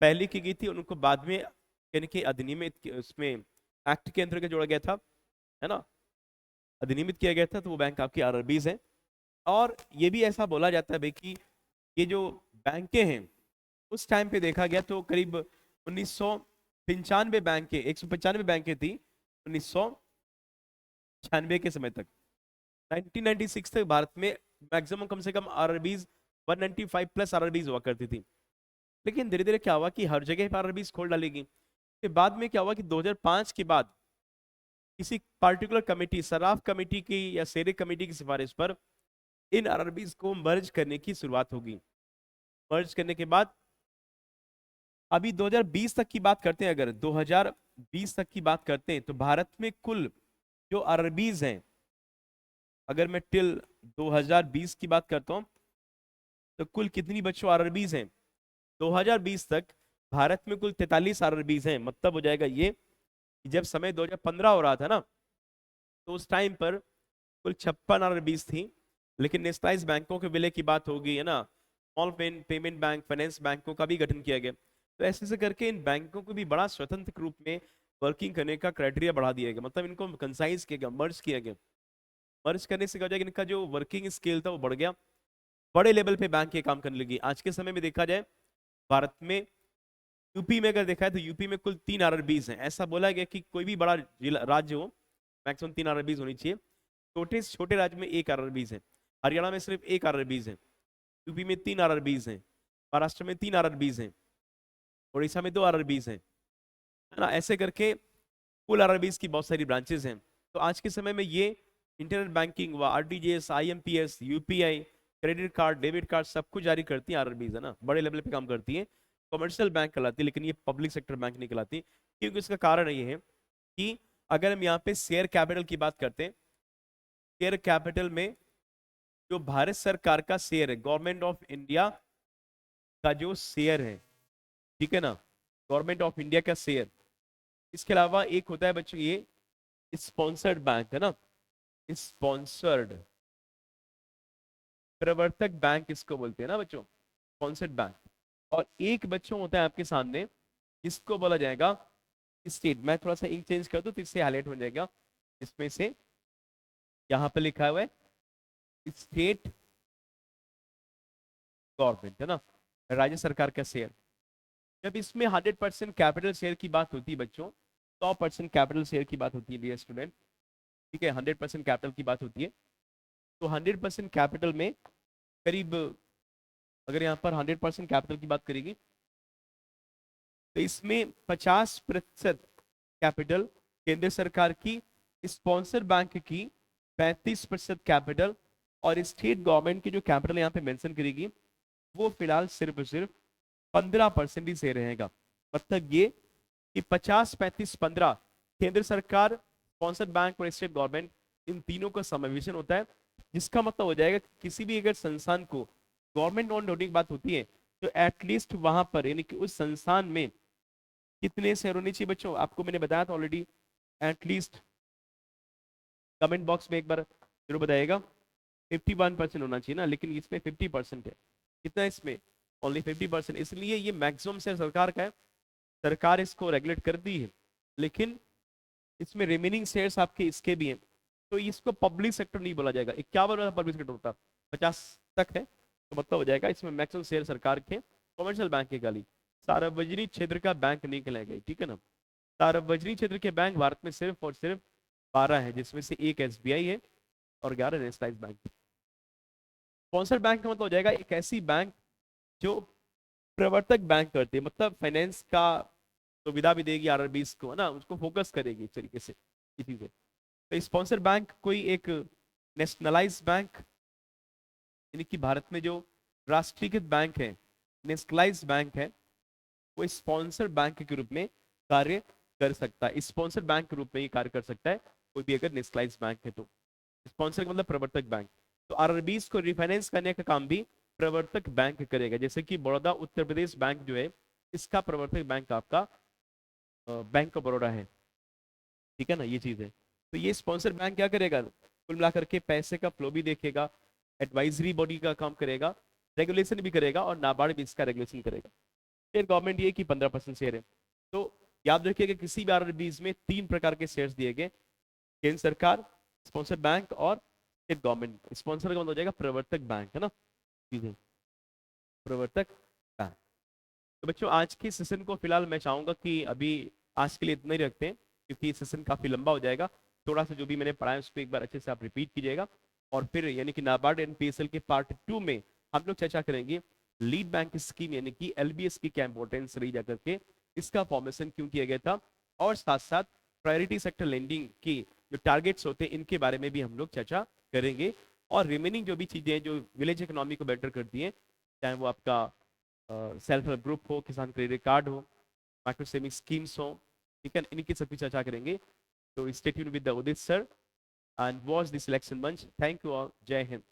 पहले की गई थी, उनको बाद में यानी कि अधिनियमित उसमें एक्ट के अंतर्गत जोड़ा गया था, है ना, अधिनियमित किया गया था, तो वो बैंक आपकी आरआरबीज है। और ये भी ऐसा बोला जाता है भाई कि ये जो बैंकें हैं उस टाइम पे देखा गया तो करीब 1995 बैंकें, 195 बैंकें थी 1996 के समय तक। 1996 तक भारत में मैक्सिमम कम से कम आरआरबीज 195 प्लस आरआरबीज हुआ करती थी। लेकिन धीरे धीरे क्या हुआ कि हर जगह पर आरआरबीज खोल डालेगी। फिर बाद में क्या हुआ कि 2005 के बाद किसी पार्टिकुलर कमेटी, सराफ कमेटी की या सेरेक कमेटी की सिफारिश पर इन आरआरबीज को मर्ज करने की शुरुआत होगी। मर्ज करने के बाद अभी 2020 तक की बात करते हैं, अगर 2020 तक की बात करते हैं तो भारत में कुल जो आरआरबीज हैं, अगर मैं टिल 2020 की बात करता हूं तो कुल कितनी बच्चों आरआरबीज हैं? 2020 तक भारत में कुल 43 आरआरबीज हैं। मतलब हो जाएगा ये कि जब समय 2015 हो रहा था ना, तो उस टाइम पर कुल 56 आरआरबीज थी। लेकिन नेशनलाइज बैंकों के विलय की बात होगी, है ना, स्मॉल पेमेंट बैंक, फाइनेंस बैंकों का भी गठन किया गया। तो ऐसे ऐसे करके इन बैंकों को भी बड़ा स्वतंत्र रूप में वर्किंग करने का क्राइटेरिया बढ़ा दिया गया, मतलब इनको कंसाइज किया गया, मर्ज किया गया। मर्ज करने से क्या हो जाएगा, इनका जो वर्किंग स्केल था वो बढ़ गया, बड़े लेवल पे बैंक ये काम करने लगी। आज के समय में देखा जाए भारत में, यूपी में अगर देखा है तो यूपी में कुल 3 आरआरबीज हैं। ऐसा बोला गया कि कोई भी बड़ा राज्य हो, मैक्सिमम 3 आरआरबीज होनी चाहिए। छोटे से छोटे राज्य में 1 आरआरबीज है। हरियाणा में सिर्फ 1 आरआरबीज है। यूपी में 3 आरआरबीज हैं। महाराष्ट्र में 3 आरआरबीज हैं, उड़ीसा में 2 आरआरबीज हैं, है ना। ऐसे करके कुल आरआरबीज की बहुत सारी ब्रांचेस हैं। तो आज के समय में ये इंटरनेट बैंकिंग व RTGS, IMPS, UPI, credit card, debit card सब कुछ जारी करती है आरआरबीज, है ना, बड़े लेवल पे काम करती है। कमर्शियल बैंक कहलाती है, लेकिन ये पब्लिक सेक्टर बैंक नहीं कहलाती, क्योंकि इसका कारण ये है कि अगर हम यहाँ पे शेयर कैपिटल की बात करते हैं, शेयर कैपिटल में जो भारत सरकार का शेयर है, गवर्नमेंट ऑफ इंडिया का जो शेयर है, ठीक है ना, गवर्नमेंट ऑफ इंडिया का शेयर, इसके अलावा एक होता है बच्चों ये स्पॉन्सर्ड बैंक, है ना, स्पॉन्सर्ड प्रवर्तक बैंक इसको बोलते हैं ना बच्चों, स्पॉन्सर्ड बैंक। और एक बच्चों होता है आपके सामने, इसको बोला जाएगा स्टेट। मैं थोड़ा सा इंक चेंज कर दूं तो इससे हाईलाइट हो जाएगा। इसमें से यहाँ पे लिखा हुआ है स्टेट गवर्नमेंट, है ना, राज्य सरकार का शेयर। जब इसमें 100% कैपिटल शेयर की बात होती है बच्चों, 100% कैपिटल शेयर की बात होती है डियर स्टूडेंट, ठीक है, 100% कैपिटल की बात होती है। तो 100% कैपिटल में करीब, अगर यहाँ पर 100% कैपिटल की बात करेगी तो इसमें 50% कैपिटल केंद्र सरकार की, स्पॉन्सर बैंक की 35% कैपिटल, और स्टेट गवर्नमेंट की जो कैपिटल यहाँ पे मेंशन करेगी वो फिलहाल सिर्फ और सिर्फ 15% ही से रहेगा। मतलब ये कि 50, 35, 15 केंद्र सरकार, स्पॉन्सर बैंक और स्टेट गवर्नमेंट, इन तीनों का समावेशन होता है। जिसका मतलब हो जाएगा किसी भी अगर संस्थान को गवर्नमेंट ओन होने की बात होती है तो एटलीस्ट वहां पर, यानी कि उस संस्थान में कितने शेयर होने चाहिए बच्चों, आपको मैंने बताया था ऑलरेडी, एटलीस्ट कमेंट बॉक्स में एक बार जरूर बताइएगा। 51% होना चाहिए ना, लेकिन इसमें 50% है। कितना इसमें? ओनली 50%। इसलिए ये मैक्सिमम शेयर सरकार का है, सरकार इसको रेगुलेट करती है, लेकिन इसमें रिमेनिंग शेयर्स आपके इसके भी हैं। तो इसको पब्लिक सेक्टर नहीं बोला जाएगा। 51 पब्लिक सेक्टर होता, 50 तक है तो मतलब हो जाएगा इसमें मैक्सिमम शेयर सरकार के, कॉमर्शियल बैंक के गाली। सार्वजनिक क्षेत्र का बैंक नहीं कहलाएगा, ठीक है ना। सार्वजनिक क्षेत्र के बैंक भारत में सिर्फ और सिर्फ 12 है, जिसमें से एक एसबीआई है और 11 नेशनलाइज बैंक। स्पॉन्सर बैंक का मतलब हो जाएगा एक ऐसी बैंक जो प्रवर्तक बैंक करती है, मतलब फाइनेंस का सुविधा भी देगी आरआरबीज को, है ना, उसको फोकस करेगी इस तरीके से ये चीजें। तो स्पॉन्सर बैंक कोई एक नेशनलाइज बैंक, यानी कि भारत में जो राष्ट्रीयकृत बैंक है, नेशनलाइज बैंक है, वो स्पॉन्सर बैंक के रूप में कार्य कर सकता है। स्पॉन्सर बैंक के रूप में ये कार्य कर सकता है कोई भी अगर नेशनलाइज बैंक है तो। स्पॉन्सर का मतलब प्रवर्तक बैंक। तो आरआरबीज को रिफाइनेंस करने का काम भी प्रवर्तक बैंक करेगा। जैसे कि बड़ौदा उत्तर प्रदेश बैंक जो है, इसका प्रवर्तक बैंक आपका बैंक ऑफ बड़ौदा है, ठीक है ना, ये चीज है। तो ये स्पॉन्सर बैंक क्या करेगा, कुल मिलाकर के पैसे का फ्लो भी देखेगा, एडवाइजरी बॉडी का काम करेगा, रेगुलेशन भी करेगा, और नाबार्ड भी इसका रेगुलेशन करेगा। फिर गवर्नमेंट ये कि 15% शेयर है। तो याद रखिएगा किसी भी आरआरबीज में 3 प्रकार के शेयर्स दिए गए, केंद्र सरकार, स्पॉन्सर बैंक और स्टेट गवर्नमेंट। स्पॉन्सर का मतलब हो जाएगा प्रवर्तक बैंक, है ना, चीजें प्रवर्तक बैंक। तो बच्चों आज के सेशन को फिलहाल मैं चाहूंगा कि अभी आज के लिए इतना ही रखते हैं, क्योंकि सेशन काफी लंबा हो जाएगा। थोड़ा सा जो भी मैंने पढ़ाया उसको एक बार अच्छे से आप रिपीट कीजिएगा, और फिर यानी कि नाबार्ड एनपीएसएल के पार्ट 2 में हम लोग चर्चा करेंगे लीड बैंक स्कीम, यानी कि एलबीएस की क्या इंपॉर्टेंस रही जाकर के, इसका फॉर्मेशन क्यों किया गया था, और साथ साथ प्रायोरिटी सेक्टर लेंडिंग की जो टारगेट्स होते हैं इनके बारे में भी हम लोग चर्चा करेंगे। और रिमेनिंग जो भी चीजें जो विलेज इकोनॉमी को बेटर करती हैं, चाहे वो आपका सेल्फ हेल्प ग्रुप हो, किसान क्रेडिट कार्ड हो, माइक्रो सेविंग स्कीम्स हो, ठीक है, इनकी सबकी चर्चा करेंगे। तो stay tuned with the Udit sir and watch this election मंच। थैंक यू ऑल, जय हिंद।